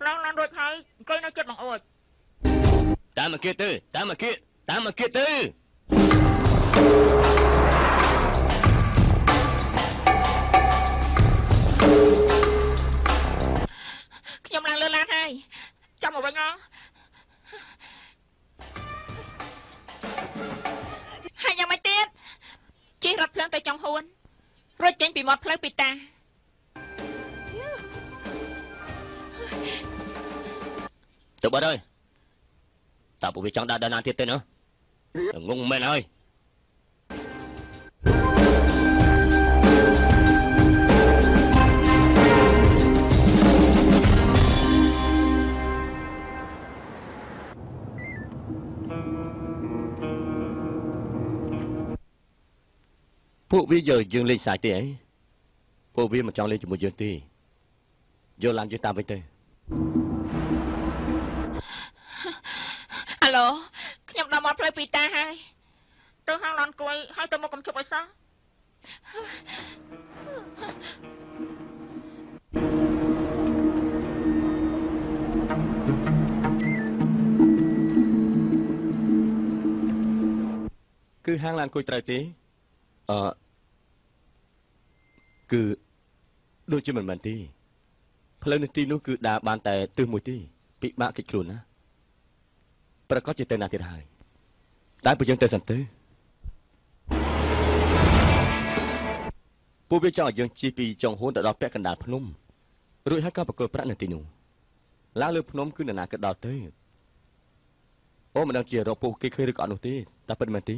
ឡើងឡានរួចហើយអង្គុយនៅចិត្តបង្អួចតាមមកគៀតទៅតាមមកគៀតទៅខ្ញុំឡើងលើឡានហើយចាំមកវិញណាហើយយ៉ាងម៉េចទៀតជិះរថភ្លើងទៅចុងហួនរួចចេញពីមាត់ផ្លូវពីតាទៅបាត់ហើយតើពួកវាចង់ដល់ណាទៀតទេណាងងមែនហើយពួកវាយកយើងលេងសាយទេអីពួកវាមិនចង់លេងជាមួយយើងទេយកឡើងយើងតាមវិញទៅអាឡូខ្ញុំដល់មកផ្លូវពីតាហើយទៅហាងឡានគួយហើយទៅមកកំជប់ឲ្យសោះគឺហាងឡានគួយត្រូវទេគឺដូចជាមិនមែនទេផ្លូវនៅទីនោះគឺដើរបានតែទិសមួយទេពិបាកកិច្ចខ្លួនណាប្រកាសជាទៅណាទៀតហើយ តែពួកយើងទៅសិនទៅពួកវាចង់ឲ្យយើងជិះពីចុងហួនទៅដល់ពាក់កណ្ដាលភ្នំរួចហើយក៏ប្រគល់ប្រាក់នៅទីនោះឡើងលើភ្នំគឺនរណាគិតដល់ទៅអូមិនដឹងជារកពួកគេឃើញឬក៏អត់នោះទេតែពិតមែនទេ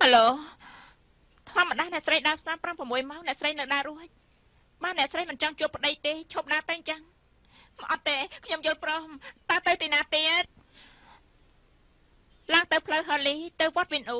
ហឡូធម្មតាអ្នកស្រីដើរផ្សារ 5-6 ម៉ោងអ្នកស្រីនៅដើររួចបានអ្នកស្រីមិនចង់ជួបប្តីទេឈប់ដើរតែអញ្ចឹងអត់ទេខ្ញុំយល់ព្រមតើទៅទីណាទៀតឡើងទៅផ្លូវហូលីទៅវត្តវិនអូ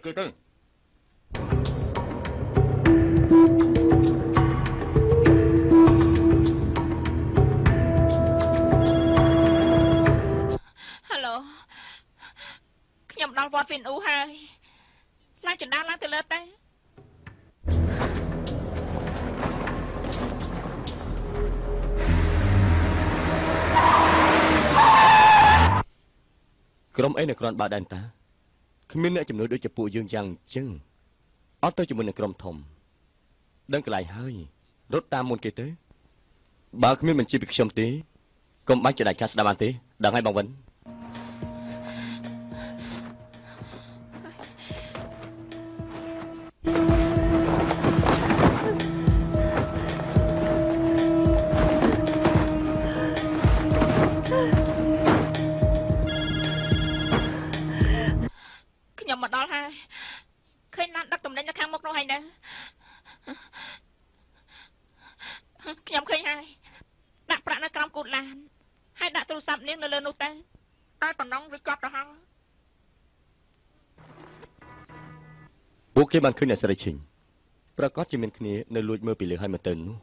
គឺទៅហឡូខ្ញុំដល់វត្តវិនអូហើយឡើងចណ្ដាលឡើងទៅលើទៅក្រុមអីនៅក្រនបាដែនតាគ្មានអ្នកជំនួយដូចជាពួកយើងយ៉ាងអញ្ចឹងអត់ទៅជាមួយនឹងក្រុមធំដឹងកន្លែងហើយរត់តាមមុនគេទៅបើគ្មានបញ្ជាពីខ្ញុំទេកុំបាច់ចដាច់ខាត់ស្ដាប់បានទេដឹងហើយបងវិនមកដល់ហើយឃើញឡានដឹកទំនិញនៅខាងមុខនោះហើយនៅខ្ញុំឃើញហើយដាក់ប្រាក់នៅក្រោមគូតឡានហើយដាក់ទូរស័ព្ទនាងនៅលើនោះទៅតែប៉ុណ្ណឹងវាចាប់ទៅហើយពួកគេបានឃើញអ្នកស្រីឈិញប្រកាសជាមានគ្នានៅលួចមើលពីលើហើយមកទៅនោះ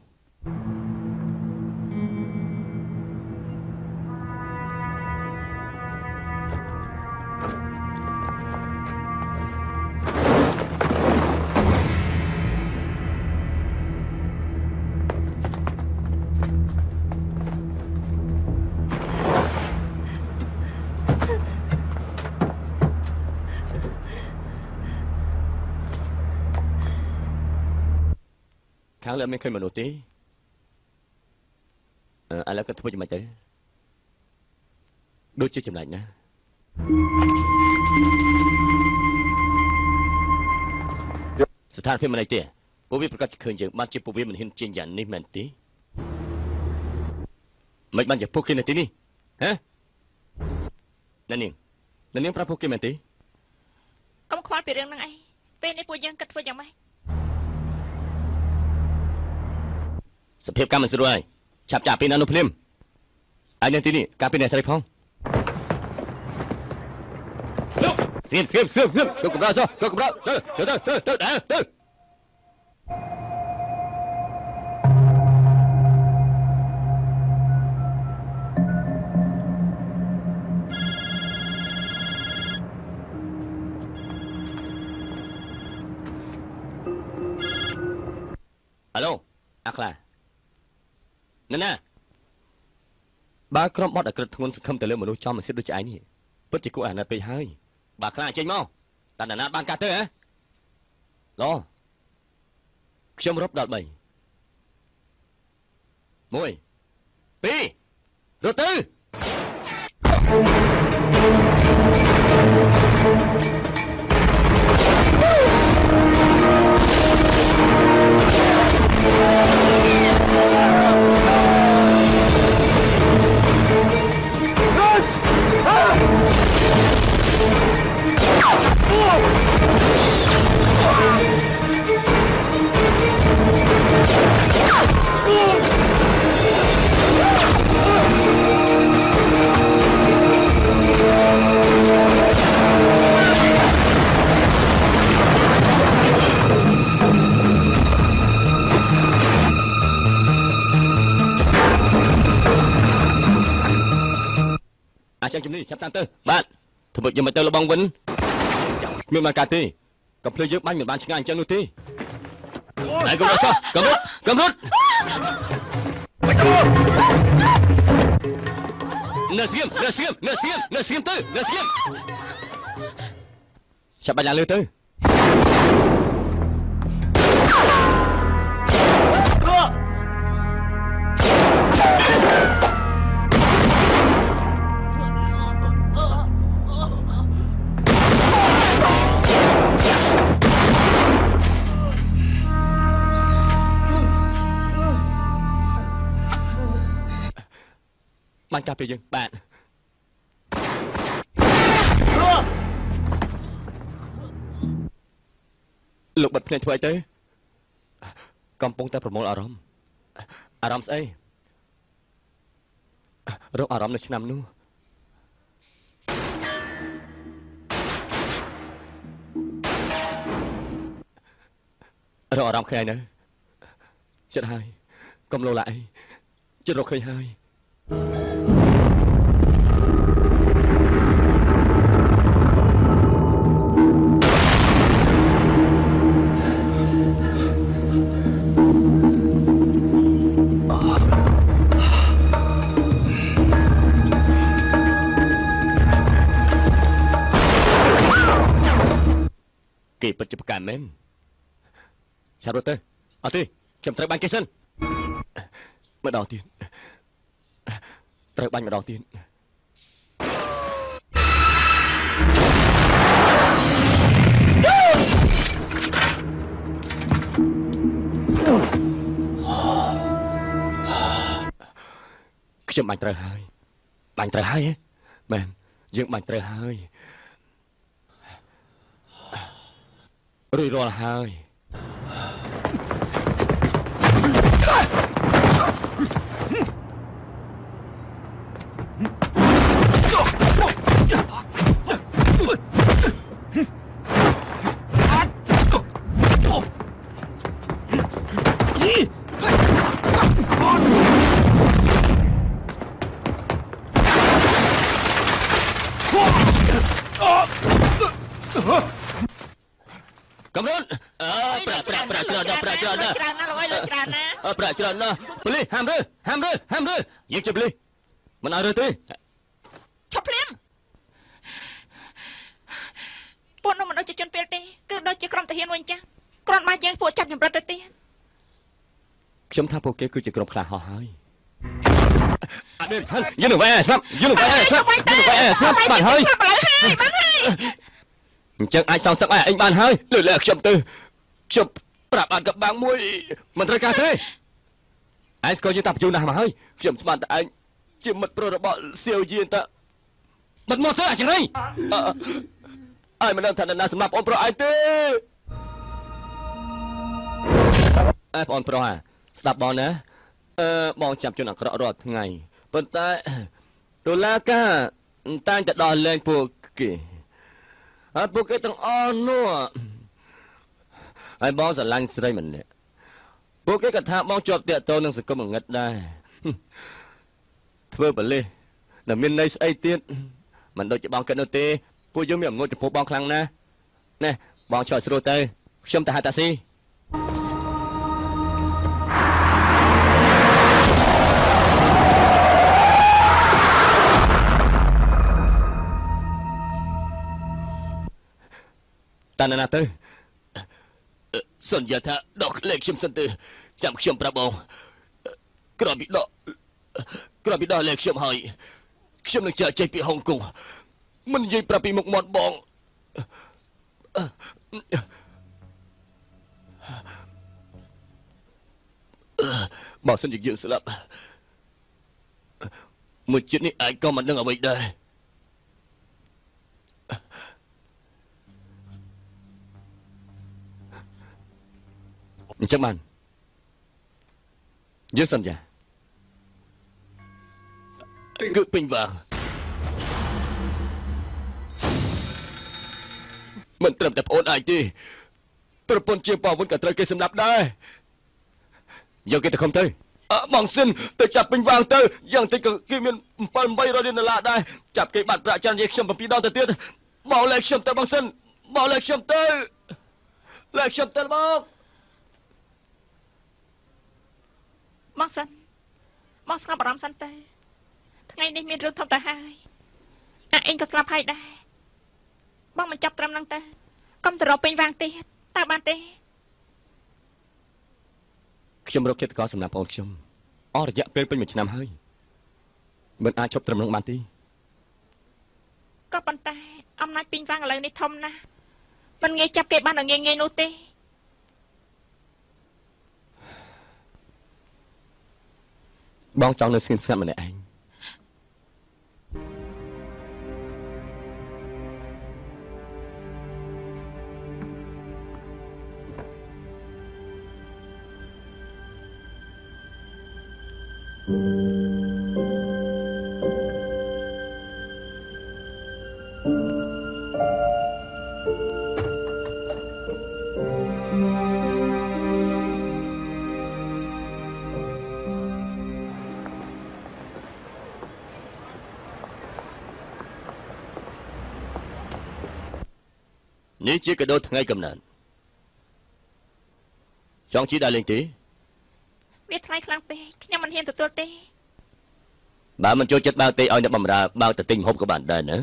ខាងលើមានឃើញមនុស្សទេឥឡូវក៏ធ្វើយ៉ាងម៉េចទៅដូចជាចម្លែកណាស្ថានភាពមិនអីទេពួកវាប្រកាសឃើញយើងបានជាពួកវាមិនហ៊ានជាយ៉ាងនេះមែនទេមិនបានជាពួកគេនៅទីនេះហ៎នាងប្រាប់ពួកគេមែនទេកុំខ្វល់ពីរឿងហ្នឹងអីពេលនេះពួកយើងគិតធ្វើយ៉ាងម៉េចសភាពកម្មមិនស្រួលហើយឆាប់ចាក់ពីណានោះភ្លាមហើយនៅទីនេះការពីអ្នកស្រីផងស្ងៀមទៅកំដៅទៅហឡូអាខ្លាណាបើក្រុមបត់ឲ្យក្រិតធ្ងន់សង្ឃឹមទៅលើមនុស្សចំមិនសិទ្ធដូចឯងនេះពិតជាគួរអាណិតពេកហើយបើខ្លាចេញមកតើណាបានកាត់ទៅហ៎ឡខ្ញុំរាប់ដល់3 1 2រត់ទៅ អាចជំនាញចាប់តាមទៅបាទធ្វើយើងមកទៅលបងវិញមានមកកាទេកំភ្លើងយើងបាញ់មិនបានឆ្ងាយអញ្ចឹងនោះទេហើយកុំរត់ចុះកុំរត់នៅស្ងៀមទៅចាប់បាច់ឡើងលើទៅបានចាប់ពីយើងបាទលោកបិទភ្នែកធ្វើអីទៅកំពុងតែប្រមូលអារម្មណ៍ស្អីរកអារម្មណ៍នៅឆ្នាំនោះរកអារម្មណ៍ឃើញនៅចិត្តហើយកុំលោឡាអីចិត្តរកឃើញហើយគេពិតជាប្រកាសមែនចាប់រត់ទៅអត់ទេខ្ញុំត្រូវបាញ់គេសិនម្ដងទៀតត្រូវបាញ់ម្ដងទៀតខ្ញុំបាញ់ត្រូវហើយមែនយើងបាញ់ត្រូវហើយរួចរាល់ហើយកំរុនប្រាក់ច្រើនណាស់លោកអើយលុយច្រើនណាស់ប្រាក់ច្រើនណាស់ប៉ូលីសហាមរើយើងជាប៉ូលីសមិនឲ្យរើទេឈប់ភ្លាមពួកនោះមិនដូចជាជនពេលទេគឺដូចជាក្រុមទាហានវិញចាស់គ្រាន់តែយើងពួកចាប់ចម្រិតទៅទៀតខ្ញុំថាពួកគេគឺជាក្រុមខ្លាហោះហើយអត់ទេយើងនឹងវាយស្លាប់បានហើយអញ្ចឹងអាចសងសឹកឲ្យអញបានហើយលើកខ្ញុំទៅខ្ញុំប្រាប់បានកបាំងមួយមិនត្រូវការទេឯងស្គាល់យើងតាបញ្ជូនណាស់មកហើយខ្ញុំស្មានតែឯងជាមិត្តប្រុសរបស់សៀវយានតាមិនមកទៅអញ្ចឹងឯងមិនដឹងថាណាសម្រាប់បងប្រុសឯងទេបងប្រុសស្ដាប់បងណាបងចាប់ជនអាក្រក់រាល់ថ្ងៃប៉ុន្តែតុលាការតែងតែដោះលែងពួកគេហើយពួកគេទាំងអស់នោះហើយបងស្រឡាញ់ស្រីម្នាក់ពួកគេក៏ថាបងជាប់តាក់ទងនឹងសង្គមងឹតដែរធ្វើប៉ូលីសដែលមានន័យស្អីទៀតមិនដូចជាបងគិតនោះទេពួកយើងមានអំណួតចំពោះបងខ្លាំងណាស់ណែបងឆ្លើយស្រួលទៅខ្ញុំទៅហៅតាស៊ីតាណាទៅសន្យាថាដកលេខខ្ញុំសិនទៅចាំខ្ញុំប្រាប់បងក្រោយពីដកលេខខ្ញុំហើយខ្ញុំនឹងចាក់ចេញពីហុងកុងមិននិយាយប្រាប់ពីមុខមាត់បងបើសិនជាយើងស្លាប់មួយចិត្តនេះអាចក៏មិនដឹងអ្វីដែរអញ្ចឹងបានយើងសន្យាគឺពេញវាងមិនត្រឹមតែប្អូនឯងទេប្រពន្ធជាប៉ាវុនក៏ត្រូវគេសម្លាប់ដែរយកគេទៅឃុំទៅ បងសិនទៅចាប់ពេញវាងទៅយ៉ាងតិចក៏គេមាន700 រៀលដុល្លារដែរចាប់គេបាត់ប្រាក់ច្រើនជាងខ្ញុំ7 ដងទៅទៀតបងលែកខ្ញុំទៅបងសិនបងលែកខ្ញុំទៅលែកខ្ញុំទៅបងសិនបងស្ងប់អារម្មណ៍សិនទៅថ្ងៃនេះមានរឿងធំទៅហើយអេងក៏ស្លាប់ហើយដែរបងមិនចាប់ត្រឹមហ្នឹងទៅកុំទៅរកពេញវាងទៀតតើបានទេខ្ញុំរកចិត្តកោសម្រាប់បងខ្ញុំអស់រយៈពេលពេញ1ឆ្នាំហើយមិនអាចជប់ត្រឹមនឹងបានទេក៏ប៉ុន្តែអំណាចពេញវាងឥឡូវនេះធំណាស់មិនងាយចាប់គេបានដល់ងាយងាយនោះទេបងចង់នៅស្ងៀមស្ងាត់ម្នាក់ឯងនេះជាកាដូថ្ងៃកំណើតចង់ជិះដែរលេងទេវាថ្លៃខ្លាំងពេកខ្ញុំមិនហ៊ានទទួលទេបើមិនចូលចិត្តបើកទេឲ្យអ្នកបម្រើបើកទៅទិញម្ហូបក៏បានដែរណា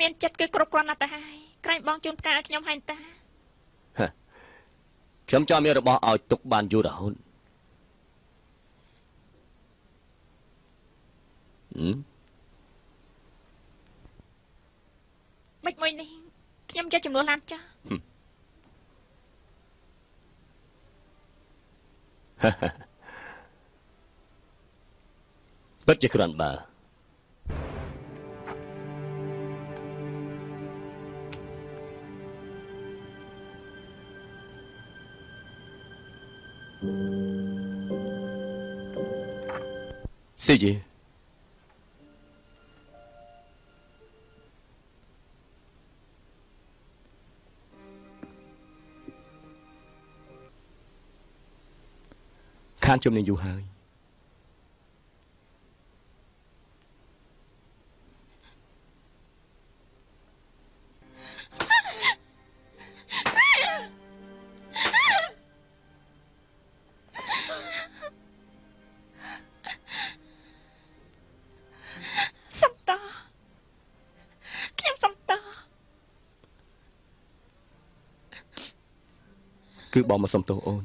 មានចិត្តគឺគ្រប់គ្រាន់ណាស់ទៅហើយក្រែងបងជូនផ្កាឲ្យខ្ញុំហើយតាខ្ញុំចង់មានរបស់ឲ្យទុកបានយូររហូតមិនមួយនេះខ្ញុំយកចំនួនឡានចាស់ពិតជាគ្រាន់បើស៊ីជីខានជំនាញយូរហើយគឺបងមកសុំទោសអូន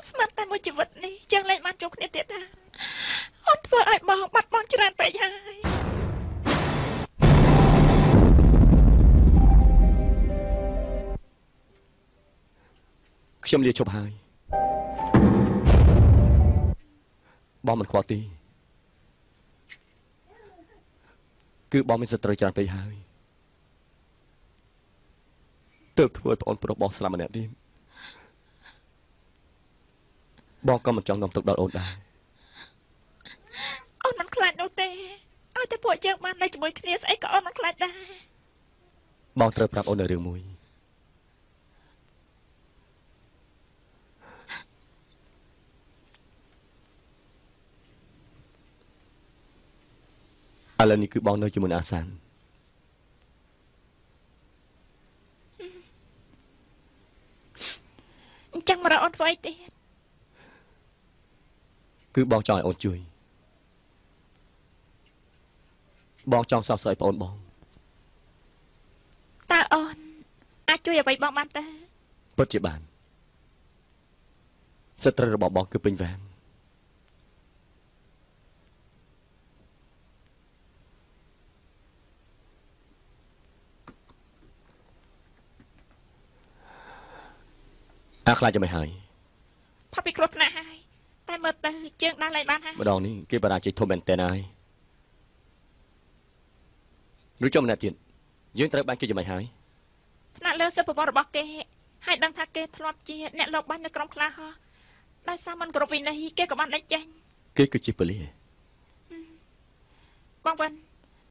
ស្មានតែមួយជីវិតនេះចឹងលែងបានជួបគ្នាទៀតណាអូនធ្វើឲ្យបងបាត់បង់ច្រើនពេកហើយខ្ញុំលាឈប់ហើយបងមិនខ្វល់ទេគឺបងមានសត្រូវច្រើនពេកហើយទើបធ្វើឲ្យប្អូនប្រុសបងស្លាប់ម្នាក់ទៀតបងក៏មិនចង់នាំទុកដល់អូនដែរអូនមិនខ្លាចនោះទេឲ្យតែពួកយើងបាននៅជាមួយគ្នាស្អីក៏អូនមិនខ្លាចដែរបងត្រូវប្រាប់អូននៅរឿងមួយឥឡូវនេះគឺបងនៅជាមួយអាសានចឹងមករកអូនធ្វើអីទៀតគឺបងចង់ឲ្យអូនជួយបងចង់សោកស្អីប្អូនបងតើអូនអាចជួយអ្វីបងបានទេពិតជាបានសត្រូវរបស់បងគឺពេញវ៉ានខ្លាចจะไม่ហើយផាប់ពីគ្រោះថ្នាក់ហើយតែមើលទៅជើងដើរលែងបានហើយម្ដងនេះគេបរាជ័យធំមែនតើហើយឬចុះម្នាក់ទៀតយើងត្រូវបានគេយ៉ាងម៉េចហើយថ្នាក់លើសិទ្ធិប្រវត្តិរបស់គេហើយដឹងថាគេធ្លាប់ជាអ្នកលបបាញ់នៅក្រុមខ្លះហោះដោយសារមិនគ្រប់វិន័យគេក៏បានដេញចេញគេគឺជាប៉ូលីសបងវិន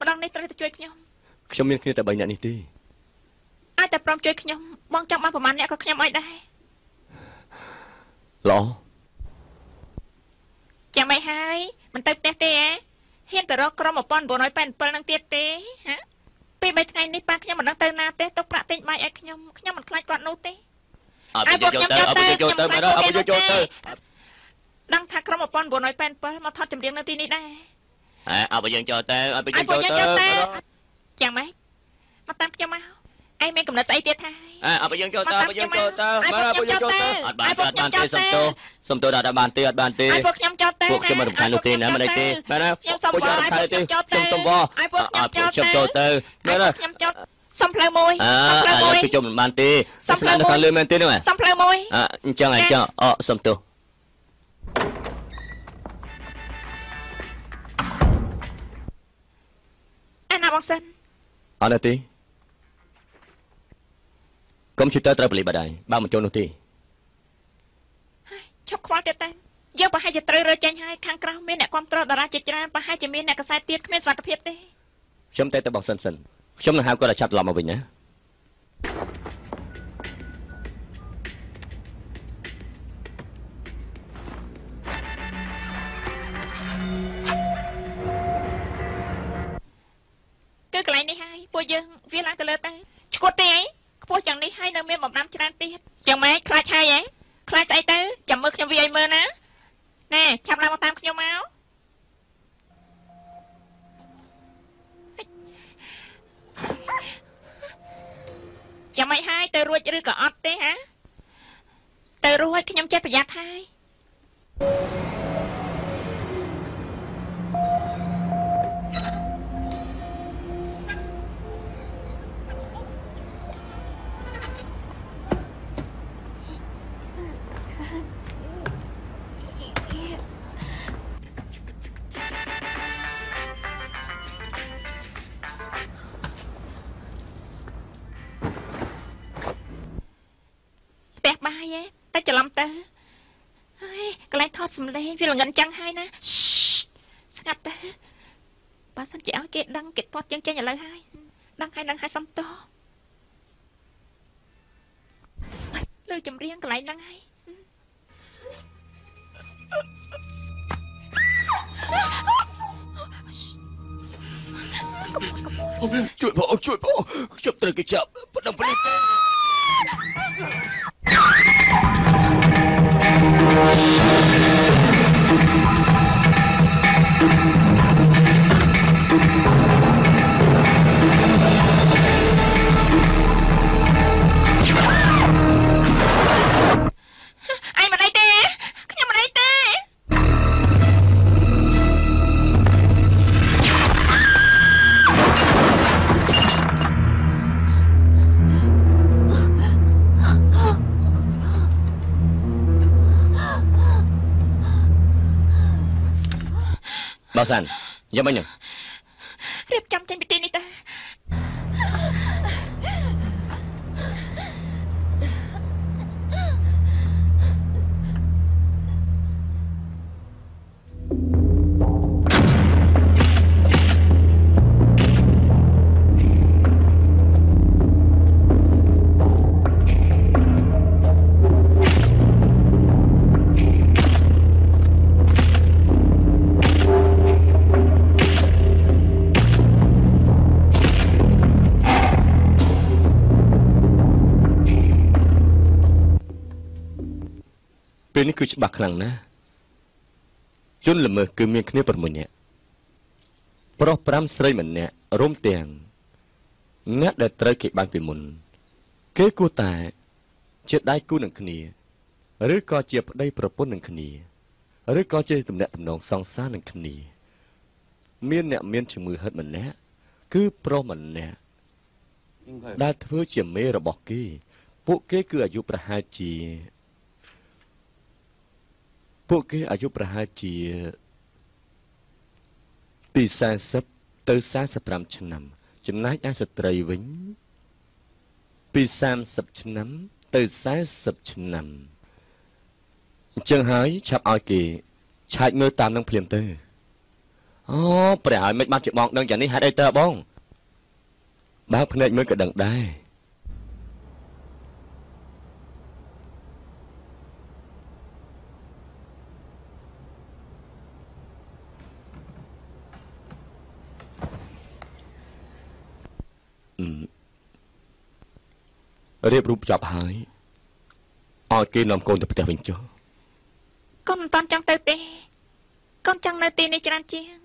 ម្ដងនេះត្រូវទៅជួយខ្ញុំមានគ្នាតែ3នាក់នេះទេអាចតែព្រមជួយខ្ញុំបងចង់បានប្រមាណអ្នកក៏ខ្ញុំឲ្យដែរ ល្អចាំមិនហើយមិនទៅផ្ទះទេហ៊ានទៅរកក្រុម1987នឹងទៀតទេហ៎ពេល3ថ្ងៃនេះប៉ាខ្ញុំមិនដឹងទៅណាទេទុកប្រាក់ទិញបាយឲ្យខ្ញុំមិនខ្លាចគាត់នោះទេអើយកទៅមែនអើយកទៅដឹងថាក្រុម1987មកថតចម្រៀងនៅទីនេះដែរអើបើយើងចូលទៅអើបើយើងចូលទៅចាំម៉េចមកតាមខ្ញុំមកឯងមានកំណត់ស្អីទៀតហើយអើបើយើងចូលទៅបើយើងចូលទៅបើយើងចូលទៅអត់បានទេសុំទោសដល់បានទេអត់បានទេពួកខ្ញុំចូលទៅពួកខ្ញុំមិនរំខាននោះទេណាមិនអីទេមែនទេខ្ញុំសុំបងឲ្យពួកខ្ញុំចូលទៅខ្ញុំសុំបងឲ្យពួកខ្ញុំចូលទៅមែនទេខ្ញុំចូលសុំផ្លូវមួយគឺខ្ញុំមិនបានទេស្នានៅខាងលើមែនទេនោះសុំផ្លូវមួយអញ្ចឹងសុំទោសណាបងសិនអត់ទេកុំព្យូទ័រត្រូវបលិបដែរបើមិនចូលនោះទេឈប់ខ្វល់ទៀតតែយើងប្រហែលជាត្រូវរើចេញហើយខាងក្រៅមានអ្នកគ្រប់គ្រងតារាជាច្រើនប្រហែលជាមានអ្នកកសែតទៀតគ្មានសុវត្ថិភាពទេខ្ញុំតែបងសិនខ្ញុំនឹងហៅគាត់ឲ្យឆាប់ត្រឡប់មកវិញណាគឺកន្លែងនេះហើយពួកយើងវាឡើងទៅលើទៅឈួតទេអីខ្ពស់យ៉ាងនេះហើយនៅមានបំណាំច្រើនទៀតយ៉ាងម៉េចខ្លាចហើយខ្លាចស្អីទៅចាំមើលខ្ញុំវាឲ្យមើលណាណែចាប់ឡើងមកតាមខ្ញុំមកយ៉ាងម៉េចហើយទៅរួចឬក៏អត់ទេហាទៅរួចខ្ញុំចេះប្រយ័ត្នហើយតែច្រឡំទៅហើយកន្លែងថតសំឡេងវាល្ងិនចឹងហើយណាស្ងាត់ទៅបើសិនជាឲ្យគេដឹងគេថតចឹងចេញឥឡូវហើយដឹងហើយសំតលើចម្រៀងកន្លែងហ្នឹងហើយជួយបងខ្ញុំត្រូវគេចាប់ប៉ុណ្ណឹងទេ Bảo San, giam anh nhỉ? Riệp chăm trên bị tin đi ta. Bên cứ bạc khẳng ná chốn là mơ cứ miên khné bật một nhẹ pro pram sray mình nhẹ rôm tiền ngắt để trời kịch ban tiền mồn kế cô tài chết đai cô nâng khné rứa co chia đây propon nâng khné rứa co chơi tụm nẹt tụm nòng song xa nâng khné miên nẹt miên chừng mưa hết mình nhẹ cứ pro mình nhẹ đa thứ chỉ mê rồi bỏ kê bộ kế cứ ở giúp ra hai chỉពួកគេអាយុប្រហែលជាពី40ទៅ45ឆ្នាំចំណែកឯស្ត្រីវិញពី30ឆ្នាំទៅ40ឆ្នាំអញ្ចឹងហើយឆាប់ឲ្យគេឆែកមើលតាមនឹងភ្លាមទៅអូព្រះហើយមិនបានជាបងដឹងយ៉ាងនេះហេតុអីតើបងបើភ្នែកមើលក៏ដឹងដែរ រៀបរូបចប់ហើយឲ្យគេនាំកូនទៅផ្ទះវិញចុះកូនមិនតាន់ចង់ទៅទេកូនចង់នៅទីនេះច្រើនជាង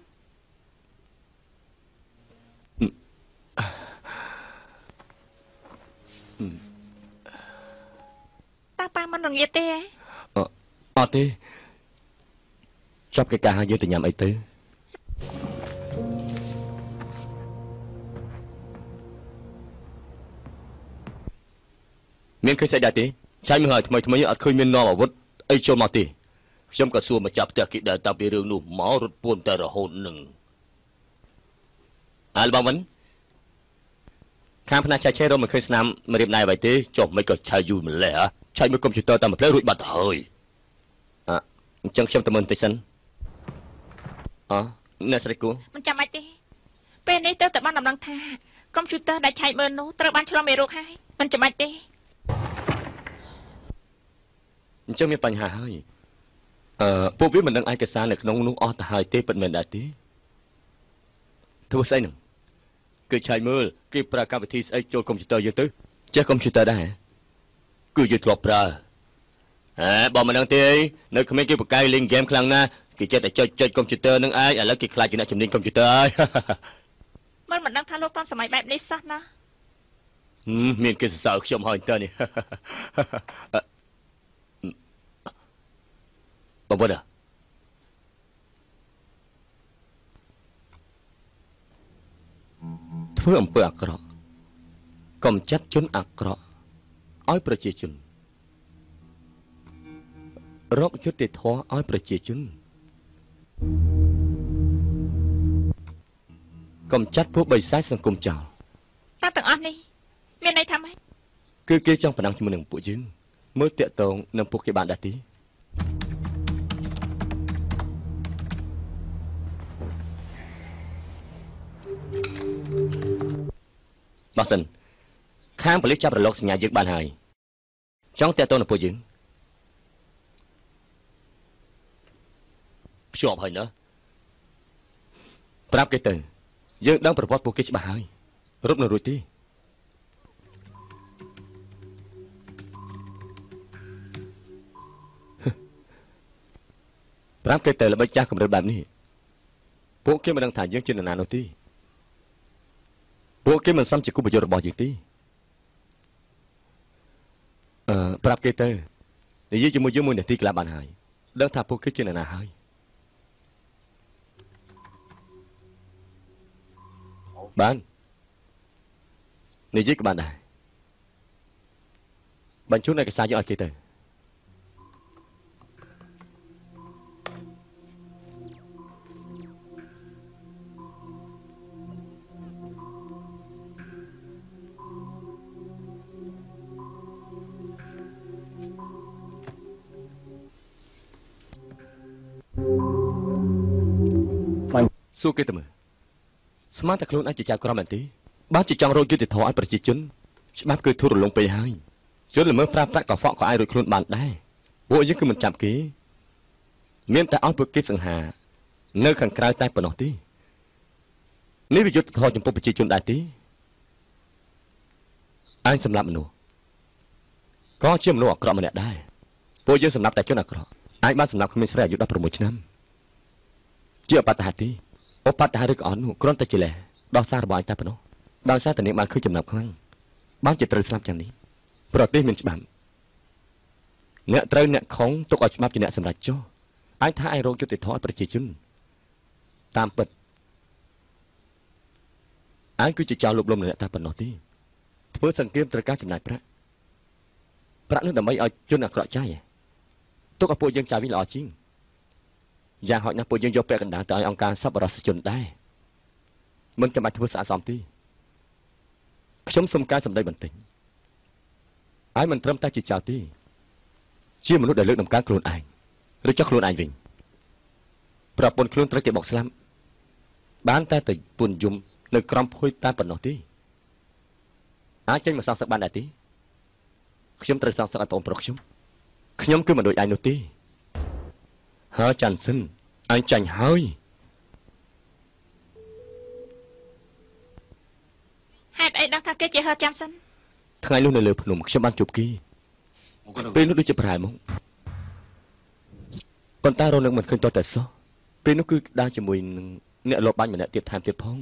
តាប៉ាមិនរងាទេអត់ទេចប់កិច្ចការហើយយើងទៅញ៉ាំអីទៅមានឃើញស្អីដែរទេចាញ់មើលឲ្យថ្មីអត់ឃើញមាននាំអាវុធអីចូលមកទេខ្ញុំក៏សួរមកចាប់ផ្ទះគេដែរតាពីរឿងនោះមករត់ពួនតែរហូតនឹងអាលបងមិនខាងផ្នែកឆៃឆេរមិនឃើញស្នាមមករៀបណៃអ្វីទេចុះមិនក៏ឆៅយូរម្ល៉េះឆៃមើលកុំព្យូទ័រតាមផ្លូវរួចបាត់ហើយអញ្ចឹងខ្ញុំទៅមើលបន្តិចសិនអ្នកស្រីគូមិនចាំបាច់ទេពេលនេះទៅបានដំណឹងថាកុំព្យូទ័រដែលឆៃមើលនោះត្រូវបានឆ្លងមេរោគហើយមិនចាំបាច់ទេអញ្ចឹងមានបញ្ហាហើយពួកវាមិនដឹងឯកសារនៅក្នុងនោះអស់ទៅហើយទេពិតមែនដែរទេធ្វើស្អីនឹងគឺឆៃមើលគេប្រើកម្មវិធីស្អីចូលកុំព្យូទ័រយើងទៅចេះកុំព្យូទ័រដែរគឺយើងធ្លាប់ប្រើបើមិនដឹងទេនៅក្មេងគេបកកាយលេងហ្គេមខ្លាំងណាស់គេចេះតែចុចកុំព្យូទ័រនឹងឯងឥឡូវគេខ្លាចជាអ្នកជំនាញកុំព្យូទ័រហើយមិនដឹងថាលោកតាន់សម័យបែបនេះសោះណាមានគេសរសើរខ្ញុំហើយតើនេះបងប្អូនធ្វើអំពើអាក្រក់កំចាត់ជនអាក្រក់ឲ្យប្រជាជនរកយុត្តិធម៌ឲ្យប្រជាជនកំចាត់ពួកបិសាចសង្គមចោលតែទាំងអស់នេះមានន័យថាម៉េចគឺគេចង់ប្រណាំងជាមួយនឹងពួកយើងមើលតាក់ទងនឹងពួកគេបានដែរទេបើសិនខាងប៉ូលីសចាប់រលកសញ្ញាយើងបានហើយចង់តាក់ទងនឹងពួកយើងភ្ជាប់ហើយណាប្រាប់គេទៅយើងដឹងប្រវត្តិពួកគេច្បាស់ហើយរត់នៅរួចទេប្រាប់គេទៅល្បិចចាស់កម្រិតបែបនេះពួកគេមិនដឹងថាយើងជានរណានោះទេពួកគេមិនសមជាគូប្រយុទ្ធរបស់យើងទេប្រាប់គេទៅនិយាយជាមួយយើងមួយនាទីកន្លះបានហើយដឹងថាពួកគេជានរណាហើយបាននិយាយក៏បានដែរបញ្ជូនឯកសារយកឲ្យគេទៅសួរគេទៅមើលស្មានតែខ្លួនឯងជាចៅក្រមមែនទេបើជាចង់រកយុត្តិធម៌ឲ្យប្រជាជនច្បាប់គឺធូររលុងពេកហើយជនល្មើសប្រើប្រាស់កខ្វក់ក៏អាចរួចខ្លួនបានដែរពួកយើងគឺមិនចាប់គេមានតែឲ្យពួកគេសង្ហានៅខាងក្រៅតែប៉ុណ្ណោះទេនេះវាយុត្តិធម៌ចំពោះប្រជាជនដែរទេឯងសម្លាប់មនុស្សក៏ជាមនុស្សអាក្រក់ម្នាក់ដែរពួកយើងសម្លាប់តែជនអាក្រក់ឯងបានសម្លាប់ក្មេងស្រីអាយុ16ឆ្នាំជាអបតហេតុទេឧបតហេតុឬក៏អត់នោះគ្រាន់តែជាលេសដោះសាររបស់ឯងតែប៉ុណ្ណោះដោយសារតែនាងបានឃើញចំណាប់ខ្លាំងបានជាត្រូវស្លាប់យ៉ាងនេះប្រទេសមានច្បាប់អ្នកត្រូវអ្នកខុងទុកឲ្យច្បាប់ជាអ្នកសម្រេចចុះឯងថាឯងរកយុត្តិធម៌ឲ្យប្រជាជនតាមពិតឯងគឺជាចៅលុបលំអ្នកតែប៉ុណ្ណោះទេធ្វើសង្គ្រាមត្រូវការចំណាយប្រាក់នោះដើម្បីឲ្យជនអាក្រក់ចាយទុកឲ្យពួកយើងចាយវិញល្អជាងយ៉ាងហោចណាស់ពួកយើងយកពាក់កណ្ដាលទៅឲ្យអង្គការសប្បុរសជនដែរមិនចាំបាច់ធ្វើស្អាតស្អំទេខ្ញុំសូមកែសម្ដីបន្តិចហើយមិនត្រឹមតែជាចៅទេជាមនុស្សដែលលើកដំកើងខ្លួនឯងឬចោះខ្លួនឯងវិញប្រពន្ធខ្លួនត្រូវគេបុកស្លាប់បានតែទៅពួនយំនៅក្រំភួយតាមប៉ុណ្ណោះទេអាចចេញមកសងសឹកបានដែរទេខ្ញុំត្រូវសងសឹកឲ្យបងប្រុសខ្ញុំគឺមិនដូចឯងនោះទេហើចាន់សិនអញចាញ់ហើយហេតុអីដឹងថាគេជាហើចាន់សិន ថ្ងៃនោះនៅលើភ្នំខ្ញុំបានជួបគីពេលនោះដូចជាប្រហែលមកប៉ុន្តែរនឹកមិនឃើញតតែសោះពេលនោះគឺដើរជាមួយនឹងអ្នកលបបាញ់ម្នាក់ទៀតថែមទៀតផង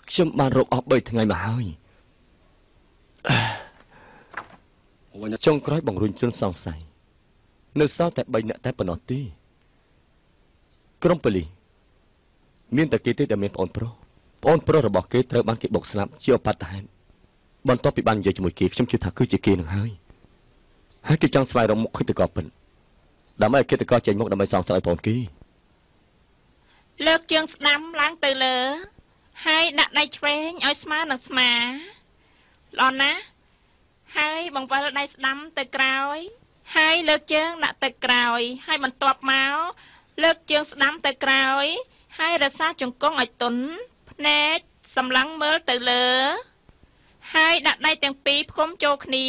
ខ្ញុំបានរកអស់3ថ្ងៃមកហើយចុងក្រោយបង្រុញជនសង្ស័យនៅសល់តែ3នាក់តែប៉ុណ្ណោះទេក្រុមប៉ូលីសមានតែគេទេដែលមានប្អូនប្រុសរបស់គេត្រូវបានគេបុកស្លាប់ជាឧបទ្ទហេតុបន្ទាប់ពីបាននិយាយជាមួយគេខ្ញុំជឿថាគឺជាគេនឹងហើយគេចង់ស្វែងរកមុខឃាតករពិតដើម្បីឲ្យឃាតករចេញមុខដើម្បីសងសឹកឲ្យប្អូនគេលើកជើងស្ដាំឡើងទៅលើហើយដាក់ដៃឆ្វេងឲ្យស្មើនឹងស្មាល្អណាស់ហើយបង្វិលដៃស្ដាំទៅក្រោយហើយលើកជើងដាក់ទៅក្រោយហើយបន្ទាប់មកលើកជើងស្ដាំទៅក្រោយហើយរក្សាជង្គង់ឲ្យទន់ភ្នែកសម្លឹងមើលទៅលើហើយដាក់ដៃទាំងពីរផ្គុំចូលគ្នា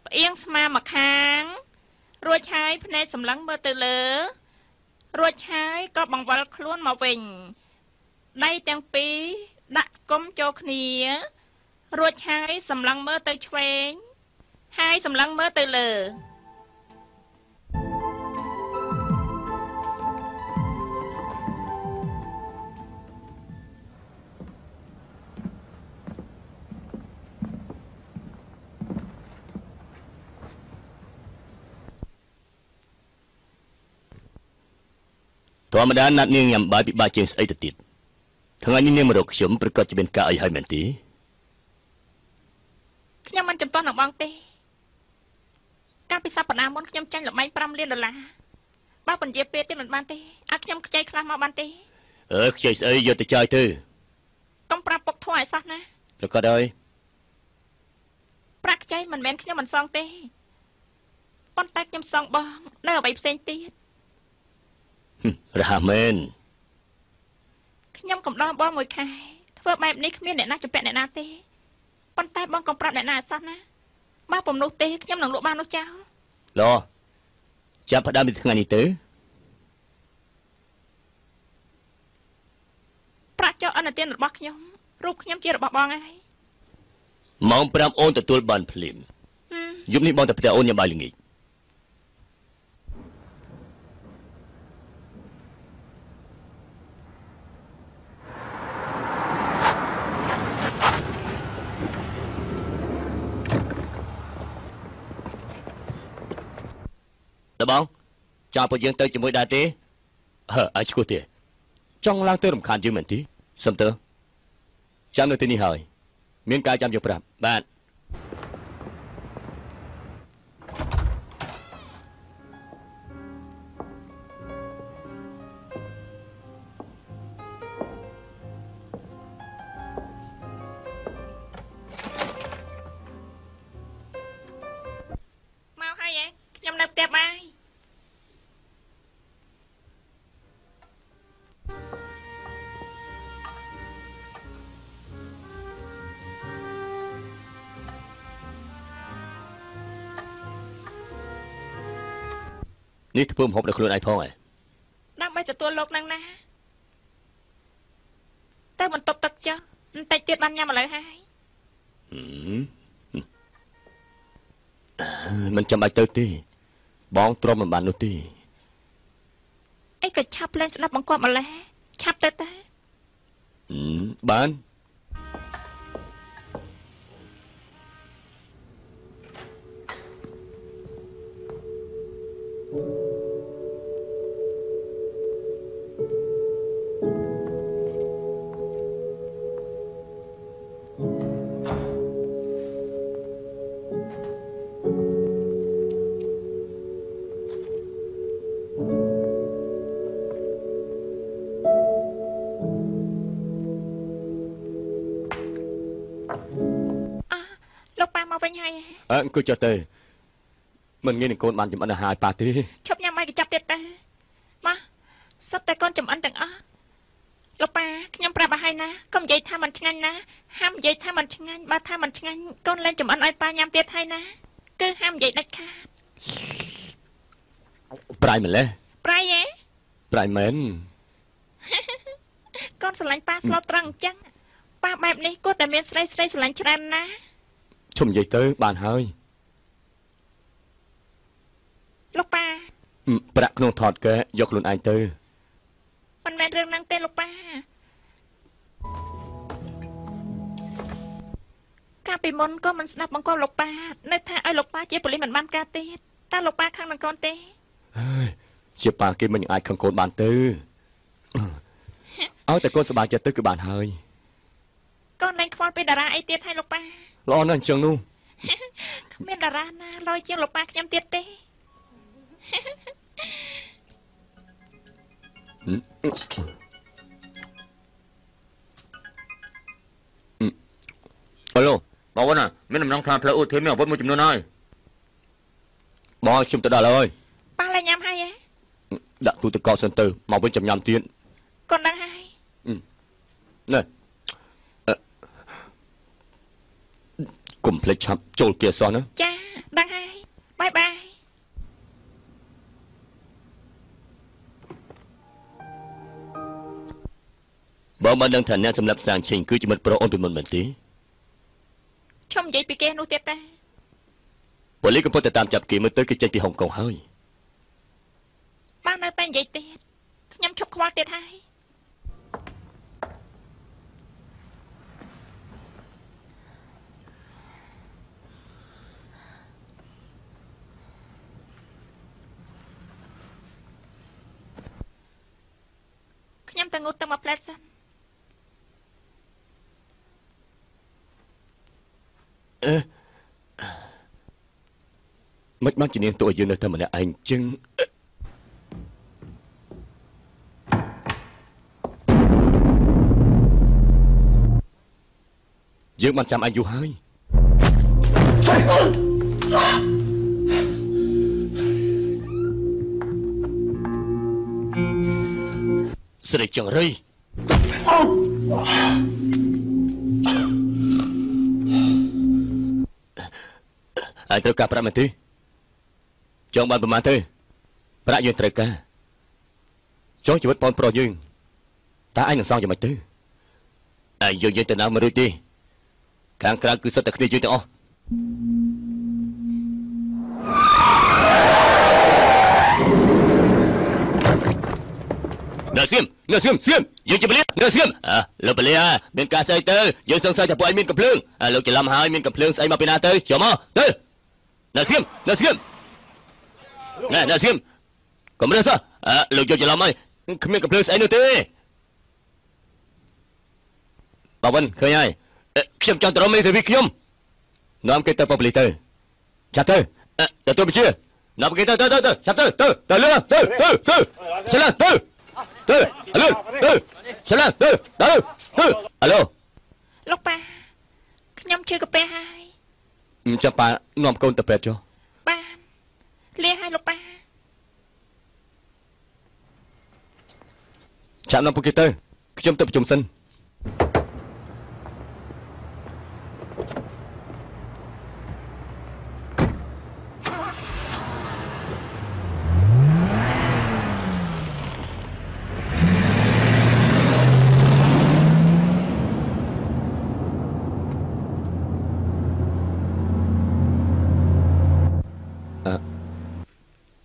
ផ្អៀងស្មាម្ខាងរួចហើយភ្នែកសម្លឹងមើលទៅលើរួចហើយក៏បង្វិលខ្លួនមកវិញដៃទាំងពីរដាក់គុំចូលគ្នារួចហើយសម្លឹងមើលទៅឆ្វេងហើយសម្លឹងមើលទៅលើធម្មតាណាត់នាងញ៉ាំបាយពិបាកជាងស្អីទៅទៀតថ្ងៃនេះនាងមករកខ្ញុំប្រកាសជាមានការអីហើយមែនទេខ្ញុំមិនចំពោះនឹងបងទេកាលពីសប្តាហ៍មុនខ្ញុំចាញ់ល្បែង$5 លានបើពន្យាពេលទៀតមិនបានទេឲ្យខ្ញុំខ្ចីខ្លះមកបានទេខ្ចីស្អីយកទៅចាយទៅកុំប្រាប់ពុកធွာឲ្យសោះណាប្រកាសហើយប្រាក់ខ្ចីមិនមែនខ្ញុំមិនសងទេប៉ុន្តែខ្ញុំសងបងនៅអ្វីផ្សេងទៀតរហមែនខ្ញុំកំដរបងមួយខែធ្វើបែបនេះគ្មានអ្នកណាជំពាក់អ្នកណាទេប៉ុន្តែបងកុំប្រាប់អ្នកណាឲ្យសោះណាបើពុំនោះទេខ្ញុំនឹងលក់បាននោះចោលឡោចាប់ផ្ដើមពីថ្ងៃនេះទៅប្រាក់ចុះអនុទានរបស់ខ្ញុំរូបខ្ញុំជារបស់បងហើយម៉ោង5អូនទទួលបានភ្លាមយប់នេះបងទៅផ្ទះអូនញ៉ាំបាយល្ងាចតើបងចង់ពួកយើងទៅជាមួយដែរទេឲ្យឈ្គោះទេចង់ឡើងទៅរំខានយើងមែនទេសុំទៅចាំនៅទីនេះហើយមានការចាំយកប្រាប់បាទមកហើយខ្ញុំនៅផ្ទះបាយនេះធ្វើម្ហូបដល់ខ្លួនឯងផងដើម្បីទទួលលោកនឹងណាតែបន្ទប់ទឹកចុះបន្តិចទៀតបានញ៉ាំឥឡូវហើយមិនចាំបាច់ទៅទេបងទ្រាំមិនបាននោះទេអីក៏ឆាប់លេងស្ដាប់បង្គាប់ម្លេះឆាប់ទៅបានអង្គុយចុះទៅមិនងាយនឹងកូនបានចម្អិនអាហារឲ្យប៉ាទេឈប់ញ៉ាំបាយកញ្ចប់ទៀតទៅមកសិតតែកូនចម្អិនទាំងអស់លោកប៉ាខ្ញុំប្រាប់ឲ្យហើយណាកុំនិយាយថាមិនឆ្ងាញ់ណាហាមនិយាយថាមិនឆ្ងាញ់បើថាមិនឆ្ងាញ់កូនលែងចម្អិនឲ្យប៉ាញ៉ាំទៀតហើយណាគឺហាមនិយាយដាច់ខាតប្រៃម្លេះប្រៃប្រៃមែនកូនស្រឡាញ់ប៉ាស្លូតត្រង់អញ្ចឹង ប៉ាបែបនេះគាត់តែមានស្រីស្រឡាញ់ច្រើនណាស់ ឈុំនិយាយទៅបានហើយ លោកប៉ា ប្រាក់ក្នុងថតកែយកខ្លួនឯងទៅ មិនមែនរឿងហ្នឹងទេលោកប៉ាកាលពីមុនក៏មិនស្ដាប់បង្គាប់លោកប៉ានៅថាឲ្យលោកប៉ាជាប៉ូលីសមិនបានការទេតើលោកប៉ាខាងនឹងកូនទេ ហើយជាប៉ាគេមិនអាចខឹងកូនបានទៅឲ្យតែកូនសប្បាយចិត្តទៅគឺបានហើយក ូនលែងខ្វល់ពីតារាអីទៀតហើយលោកប៉ា ល្អណាស់អញ្ចឹងនោះ គ្មានតារាណាលយជាងលោកប៉ាខ្ញុំទៀតទេ អាឡូបងវណ្ណាមានដំណងថាផ្លូវឧទាហរណ៍មានអាវុធមួយចំនួនហើយបងឲ្យខ្ញុំទៅដល់ហើយ ប៉ាលែងញ៉ាំហើយហ៎ ដាក់ទូទឹកកកសិនទៅមកវិញចាំញ៉ាំទៀត កូនដឹងហើយ ណែកុំភ្លេចឆាប់ចូលគៀសោះណា ចាដឹងហើយបាយបាយ បើមិនដឹងថាអ្នកសម្រាប់សាងឆេងគឺជាមិត្តប្រុសអូនពីមុនមែនទេ ឈុំនិយាយពីគេនោះទៀតតា ប៉ូលីសកំពុងតែតាមចាប់គេមើលទៅគេចេញពីហុងកុងហើយ ប៉ានៅតែនិយាយទៀតខ្ញុំឈប់ខ្វល់ទៀតហើយខ្ញុំទៅងូតទឹកមកផ្លែតសិន មិនបានជានាងតួយើងនៅតែម្នាក់ឯងចឹងយើងបានចាំឯងយូរហើយស្រីចង្រៃហើយត្រូវការប្រាក់មែនទេចង់បានប្រមាណទេប្រាក់យើងត្រូវការចង់ជីវិតបងប្រុសយើងតើឯងនឹងសងយ៉ាងម៉េចទៅឯងយើងទៅណាមិនរួចទេខាងក្រៅគឺសុទ្ធតែគ្នាយើងទាំងអស់នៅសៀមយើងជាបលិនៅសៀមលោកបលិមានការស្អីទៅយើងសង្ស័យថាពួកឯងមានកំភ្លើងលោកច្រឡំហើយមានកំភ្លើងស្អីមកពីណាទៅចូលមកទៅនៅសៀមនៅសៀមកុំរើសលោកយកច្រឡំហើយគ្មានកំភ្លើងស្អីនោះទេបងវិនឃើញហើយខ្ញុំចង់ទៅរកមេធាវីខ្ញុំនាំគេទៅប៉ូលីសទៅចាប់ទៅទទួលបញ្ជានាំគេទៅចាប់ទៅលឿនទៅឆ្លងទៅលឿនទៅឆ្លងទៅអាឡូ លោកប៉ាខ្ញុំជឿកាពះហើយ ចាំប៉ានាំកូនទៅពេទ្យចុះ បានលាហើយលោកប៉ា ចាំនាំពួកគេទៅខ្ញុំទៅប្រជុំសិន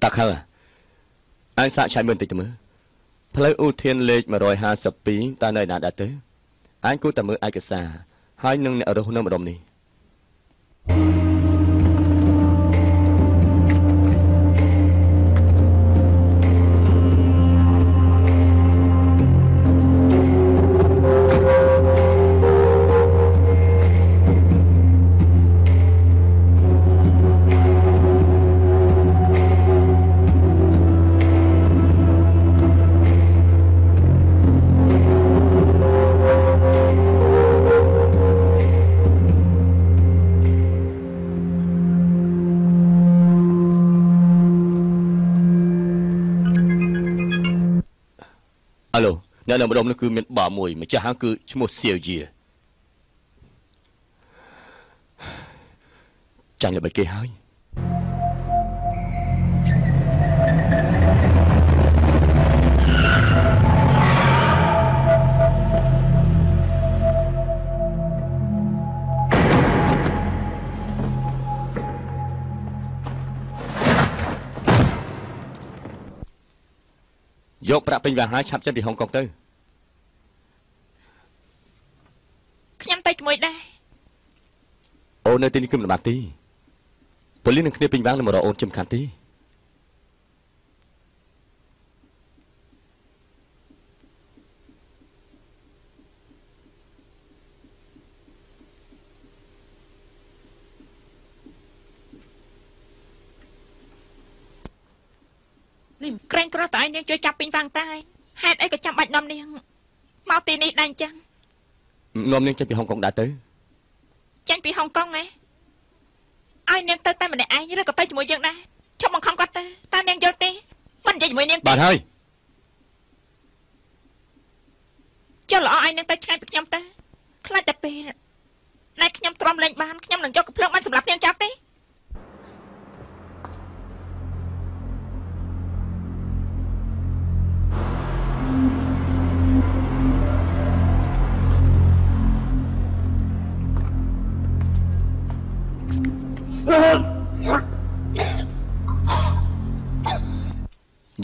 តាខើអញសាកឆៃមើលបន្តិចទៅមើលផ្លូវឧធានលេខ152តើនៅណាដែរទៅអញគួរតែមើលឯកសារហើយនឹងអ្នករស់នៅម្ដុំនេះអាឡូអ្នកនៅម្ដុំនេះគឺមានបាមួយម្ចាស់ហាងគឺឈ្មោះសៀវយាចាញ់ល្បិចគេហើយ យកប្រាក់ពេញវាហើយឆាប់ចេញពីហុងកុងទៅខ្ញុំទៅជាមួយដែរអូននៅទីនេះគឺមិនបាត់ទេប៉ូលីសនឹងគ្នាពេញវាងនឹងមករកអូនចំខាន់ទេក្រែងក្រោះតើឯងនាងជួយចាប់ពេញវាំងតែហេតុអីក៏ចាំបាច់នាំនាងមកទីនេះដែរអញ្ចឹងនាំនាងចេញពីហុងកុងដែរទៅចេញពីហុងកុងហ៎ឲ្យនាងទៅតែម្នាក់ឯងឬក៏ទៅជាមួយយើងដែរឈប់បង្ខំគាត់ទៅតើនាងយល់ទេមិននិយាយជាមួយនាងទេបាទហើយចុះល្អឲ្យនាងទៅឆ្ងាយពីខ្ញុំទៅខ្លាចតែពេលដែលខ្ញុំទ្រាំលេងបានខ្ញុំនឹងយកកំភ្លើងបានសម្រាប់នាងចាប់ទេ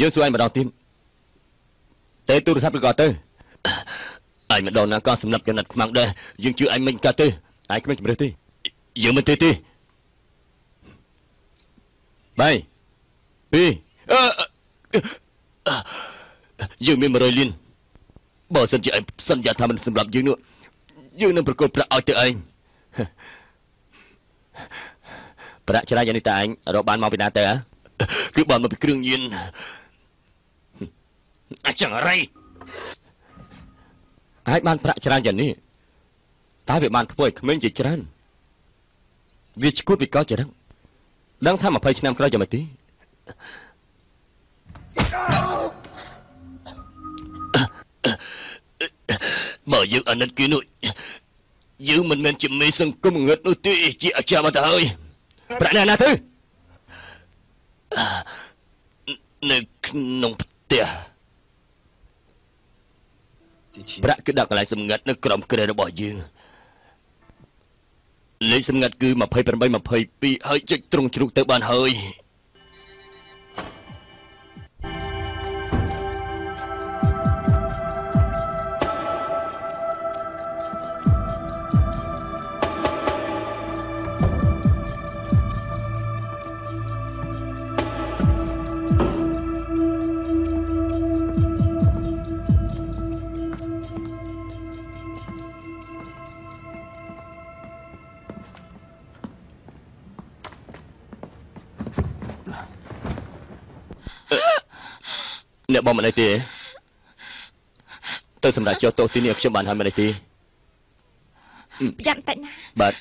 យើងសួរឯងម្ដងទៀតទេទូរស័ព្ទឬក៏ទៅឯងម្ដងណាក៏សម្រាប់ចំណាត់ខ្មាំងដែរយើងជឿឯងមិនកាត់ទេឯងគ្មានជំរឿទេយើងមិនទេបាយពីយើងមាន100លានបើសិនជាឯងសន្យាថាមិនសម្រាប់យើងនោះយើងនឹងប្រកល់ប្រាក់ឲ្យទៅឯងប្រាក់ច្រើនយ៉ាងនេះតើឯងរកបានមកពីណាទៅហ៎គឺបានមកពីគ្រឿងញៀនអាចង្រៃអាចបានប្រាក់ច្រើនយ៉ាងនេះតែវាបានធ្វើឲ្យក្មេងជាច្រើនវាឈួតវាកោចរឹងដឹងថា20ឆ្នាំក្រោយយ៉ាងម៉េចទេបើយើងអាណិតគេនោះយើងមិនមែនជាមេសង្គមងឹតនោះទេជាអាចារ្យមកទៅហើយប្រាក់ណាទៅនៅក្នុងផ្ទះប្រាក់គឺដាក់កន្លែងសម្ងាត់នៅក្រោមគ្រែរបស់យើងលេខសម្ងាត់គឺ28 22ហើយចុចត្រង់ជ្រូកទៅបានហើយអ្នកបងមិនអីទេទៅសម្រាប់ចុះតោទីនេះខ្ញុំបានហើយមិនអីទេប្រយ័ត្នបន្តិចណាបាទ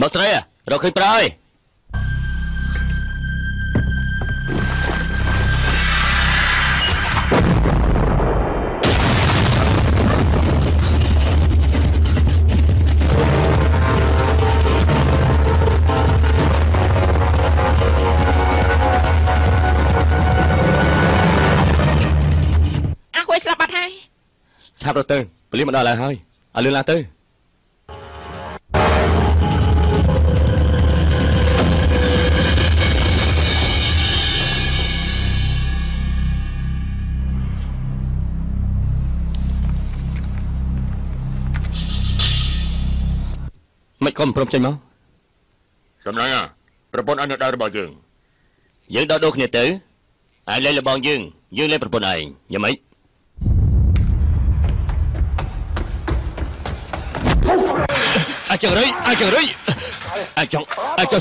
មកស្រីរកឃើញប្រាហើយអាហួយស្លាប់បាត់ហើយឆាប់រត់ទៅប៉ូលីសមកដល់ហើយឲ្យលឿនឡើងទៅមិនក៏មិនព្រមចេញមកសំណាញ់ប្រពន្ធអញនៅដល់របស់យើងដកដូរគ្នាទៅហើយលេងរបស់យើងលេងប្រពន្ធឯងយ៉ាងម៉េចអាចង្រៃអាចចង់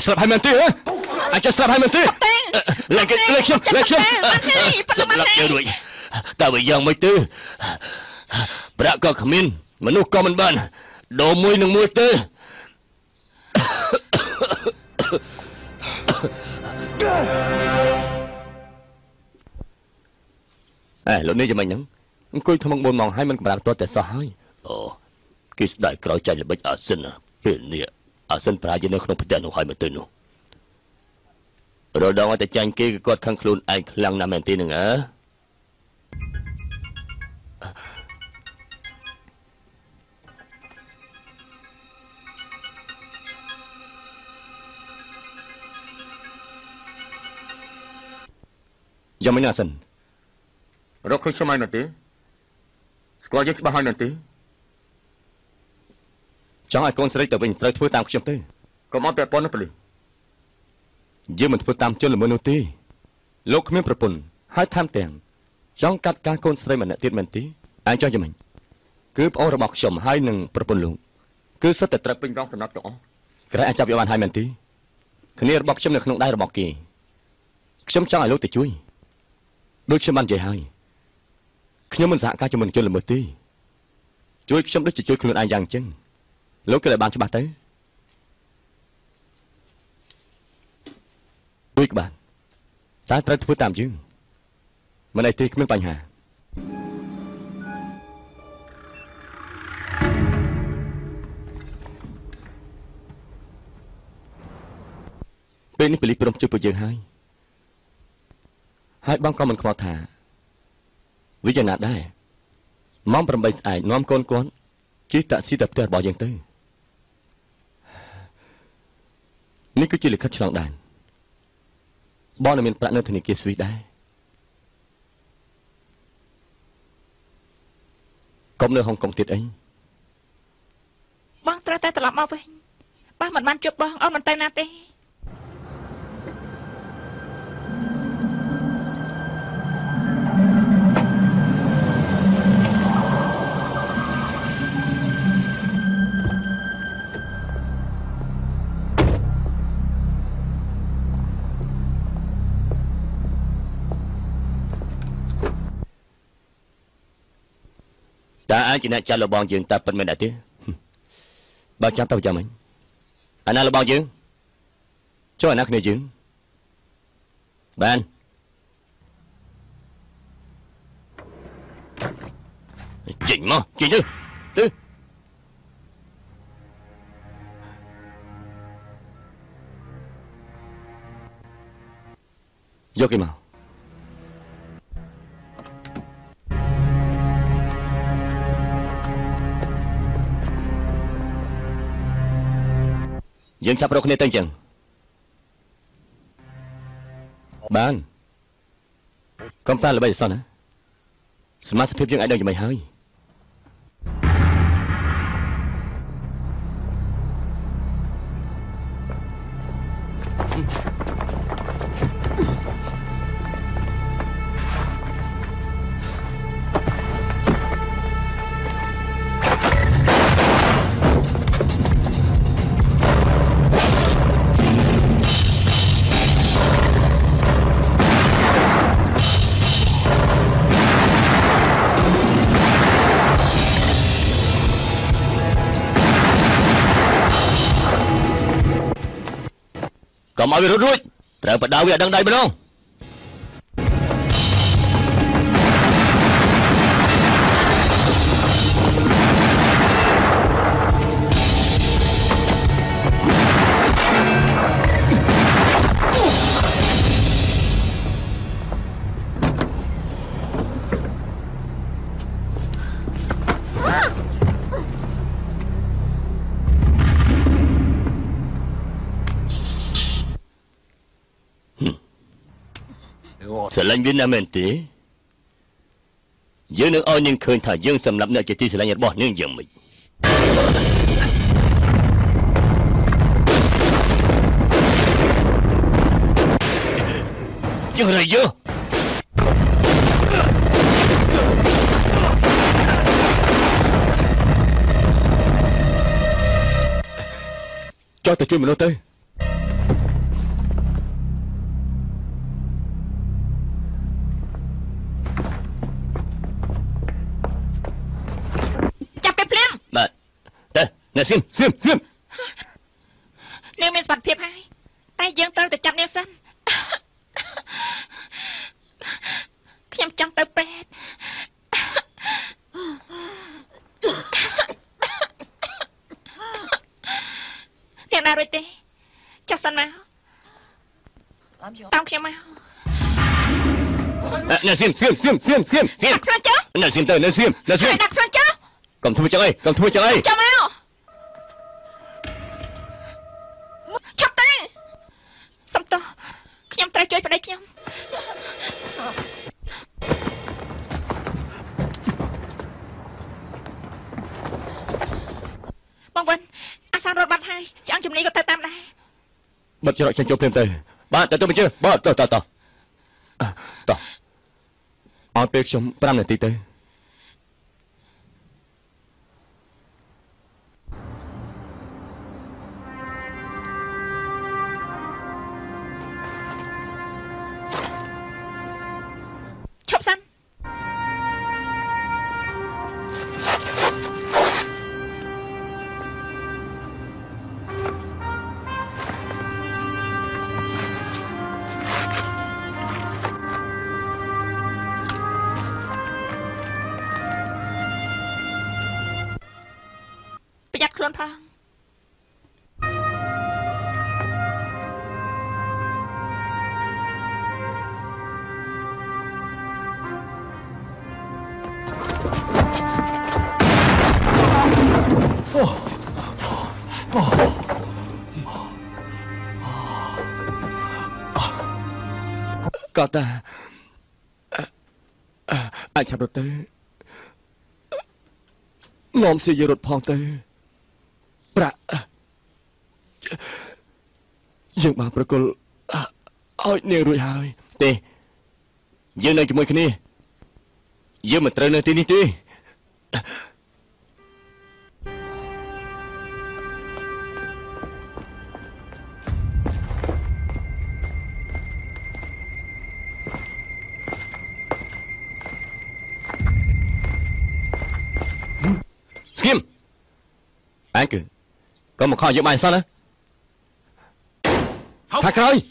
ស្លាប់ហើយមែនទេអាចចង់ស្លាប់ហើយមែនទេលេងខ្ញុំសម្លាប់ទៅរួចតើវាយ៉ាងម៉េចទេប្រាក់ក៏គ្មានមនុស្សក៏មិនបានដូរមួយនឹងមួយទៅលោកនេះយ៉ាងម៉េចហ្នឹងអង្គុយថ្មង4ម៉ោងហើយមិនកម្រាស់ទាត់តែសោះហើយអូគេស្ដាយក្រោយចាញ់ល្បិចអាសិនពេលនេះ អាសិនប្រាជានៅក្នុងផ្ទះនោះហើយមកទៅនោះរដងតែចាញ់គេគឺគាត់ខឹងខ្លួនឯងខ្លាំងណាស់មែនទេនឹងយ៉ាងម៉េចណាសិនរកឃើញខ្ញុំហើយនៅទេស្គាល់យើងច្បាស់ហើយនៅទេចង់ឲ្យកូនស្រីទៅវិញត្រូវធ្វើតាមខ្ញុំទេកុំអត់ពាក់ព័ន្ធនឹងប៉ូលីសយើងមិនធ្វើតាមជនល្មើសនោះទេលោកគ្មានប្រពន្ធហើយថែមទាំងចង់កាត់ការកូនស្រីម្នាក់ទៀតមែនទេអញចង់យ៉ាងម៉េចគឺប្អូនរបស់ខ្ញុំហើយនឹងប្រពន្ធលោកគឺសុទ្ធតែត្រូវពេញរងសំណត់ទាំងអស់ក្រែអាចចាប់យកបានហើយមែនទេគ្នារបស់ខ្ញុំនៅក្នុងដៃរបស់គេខ្ញុំចង់ឲ្យលោកទៅជួយដូចខ្ញុំបាននិយាយហើយខ្ញុំមិនសហការជាមួយជនល្មើសទេជួយខ្ញុំដូចជាជួយខ្លួនឯងយ៉ាងអញ្ចឹងលោកក៏បានច្បាស់ទៅជួយក៏បានតែត្រូវធ្វើតាមយើងមិនអីទេគ្មានបញ្ហាពេលនេះប៉ូលីសព្រមជួយពួកយើងហើយបងក៏មិនខ្វល់ថាវាយ៉ាងណាដែរម៉ោង 8 ស្អែកនាំកូនគាត់ជិះតាក់ស៊ីទៅផ្ទះរបស់យើងទៅនេះគឺជាលិខិតឆ្លងដែនបងនឹងមានប្រាក់នៅធនាគារស្វីសដែរកុំនៅហុងកុងទៀតអីបងត្រូវតែត្រឡប់មកវិញបងមិនបានជួបបងអូនមិនទៅណាទេតើអាចជាអ្នកចាត់លបងយើងតើពិតមែនដែរទេបើចាំទៅយ៉ាងម៉េចអាណាលបងយើងចូលអាណាគ្នាយើងបានចេញមកចេញទៅយកគេមកយើងចាប់រកគ្នាទៅអញ្ចឹងបានកុំប្រាល្បីអសោះណាសមាជិកភាពយើងអាចដឹងយ៉ាងម៉េចហើយកុំឲ្យវារត់រួចត្រូវបដៅវាឲ្យដឹងដៃម្ដងស្រឡាញ់វាណាស់មែនទេយើងនឹងឲ្យនាងឃើញថាយើងសម្រាប់អ្នកជាទីស្រឡាញ់របស់នាងយ៉ាងម៉េចជឿរយចុះទៅជួយមនុស្សទៅសៀមនាងមានសុខភាពហើយតែយើងត្រូវតែចាប់នាងសិនខ្ញុំចង់ទៅពេទ្យនាង ណារួចទេចុះសិនមកតាមខ្ញុំមកអ្នកសៀមដាក់ខ្លួនចុះអ្នកសៀមទៅអ្នកសៀមដាក់ខ្លួនចុះកុំធ្វើចឹងអីចាំមកឆាប់ទៅសំទោសខ្ញុំត្រូវជួយប្តីខ្ញុំបងវិនអាសានរត់បាត់ហើយចង់ជំនីក៏ទៅតាមដែរបិទច្រកចេញចូលភ្លាមទៅបាទទៅបញ្ជើបាទតឲ្យពេលខ្ញុំ5នាទីទៅឈប់សិនប្រយ័ត្នខ្លួនផងក៏តាអាចឆាប់រត់ទៅនាំស៊ីយរត់ផងទៅប្រាក់យើងបានប្រគល់ឲ្យនាងរួចហើយទេយើងនៅជាមួយគ្នាយើងមិនត្រូវនៅទីនេះទេanh cứ có một kho giữa bài sao nữa thằng ơi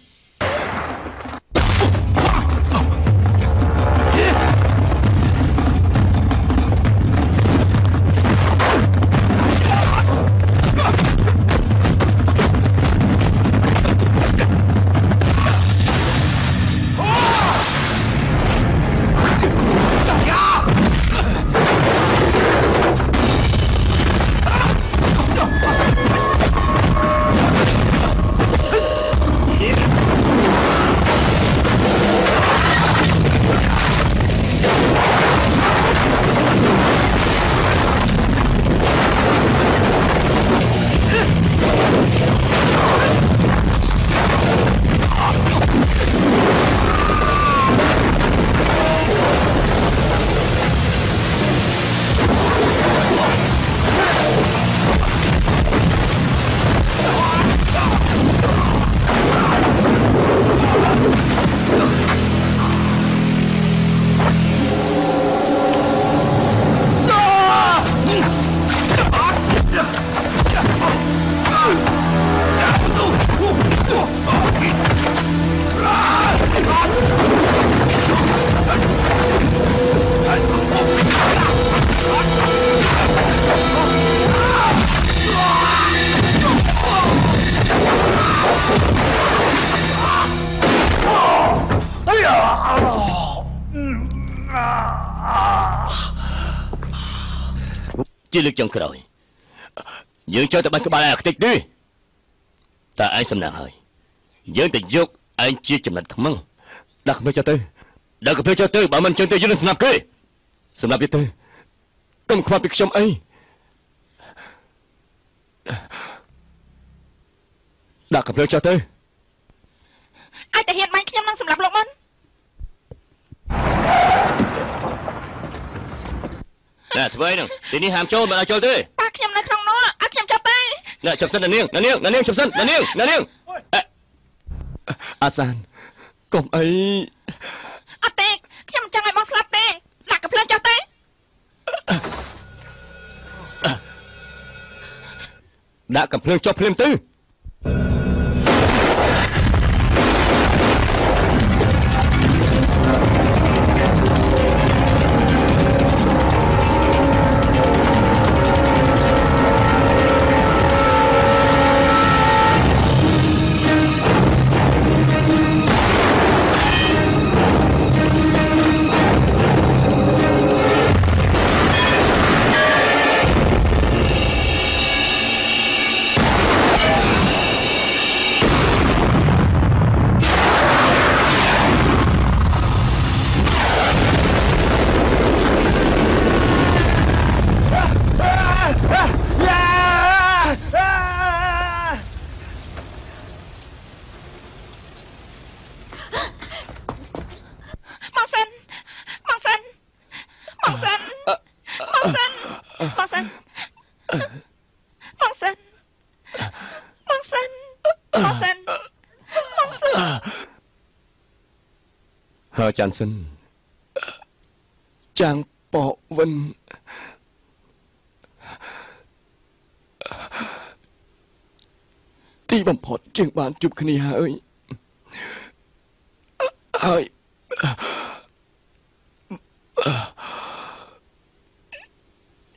Chỉ lực chân rồi Dương cho tụi bạn các bạn là tích đi ta ai xâm nạn hơi Dương tình dục anh chia chùm lạnh không mong Đã không cho tôi Đã không cho tôi bảo mình chân tôi dương lên xâm nạp kê Xâm nạp với tôi Không khoa việc trong ấy Đã không cho tôi Ai thể hiện mạnh khi nhắm năng xâm nạp lộ môn Nè thôi nè tí ní hàm trâu mà là trâu tươi Ác nhầm này không nó Ác nhầm cho tay Nè chụp sân nè niêng chụp sân nè niêng Asan Công ấy À tê Nhầm chẳng ai bóng slap tê Lạc cặp lên cho tay Đã cặp lên cho phim tư Hờ chàng xin chàng bỏ Vinh Tíបំផុតជាងបានជួបគ្នាហើយ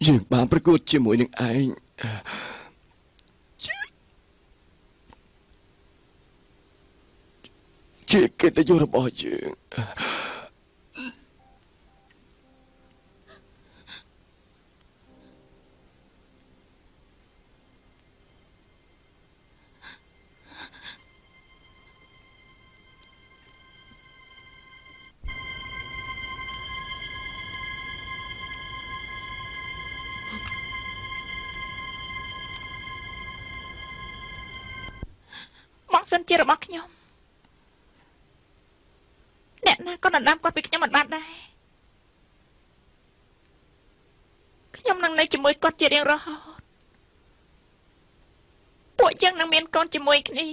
យើងបានប្រកួតជាមួយនឹងឯងជាកិត្តិយសរបស់យើងបងសិនជារបស់ខ្ញុំអ្នកណាក៏ដណ្ដើមគាត់ពីខ្ញុំមិនបានដែរខ្ញុំនឹងនៅជាមួយគាត់ជារៀងរហូតពួកយើងនឹងមានកូនជាមួយគ្នា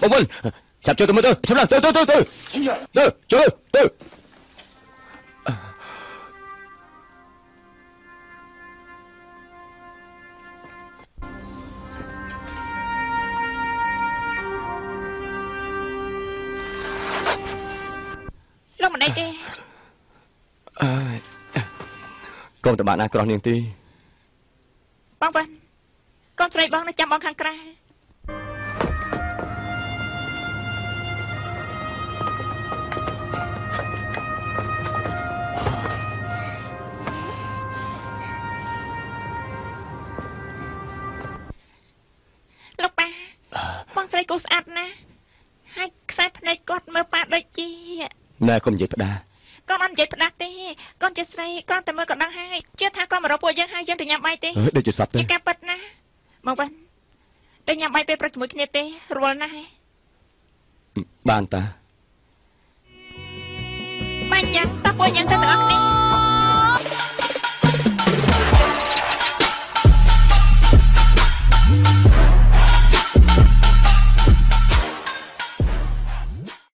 មកវិញចាប់ចូលទៅមើលទៅចាប់ឡើងទៅចូលទៅលោកមិនអីទេកុំតបាក់ណាក្រោះនាងទីបងប៉ាន់កូនស្រីបងនៅចាំបងខាងក្រៅបងស្រីគូស្អាតណាស់ហើយខ្សែភ្នែកគាត់មើលប៉ាដូចជាណែកុំនិយាយផ្ដាកូនអត់និយាយផ្ដាស់ទេកូនជាស្រីកូនតែមើលក៏ដឹងហើយជឿថាកូនមករកពួកយើងហើយយើងទៅញ៉ាំបាយទេដូចជាសពទេជាការពិតណាមកវិញទៅញ៉ាំបាយពេលព្រឹកជាមួយគ្នាទេរវល់ណាស់បានតាបាញ់ចាំតើពួកយើងទៅទាំងអស់គ្នា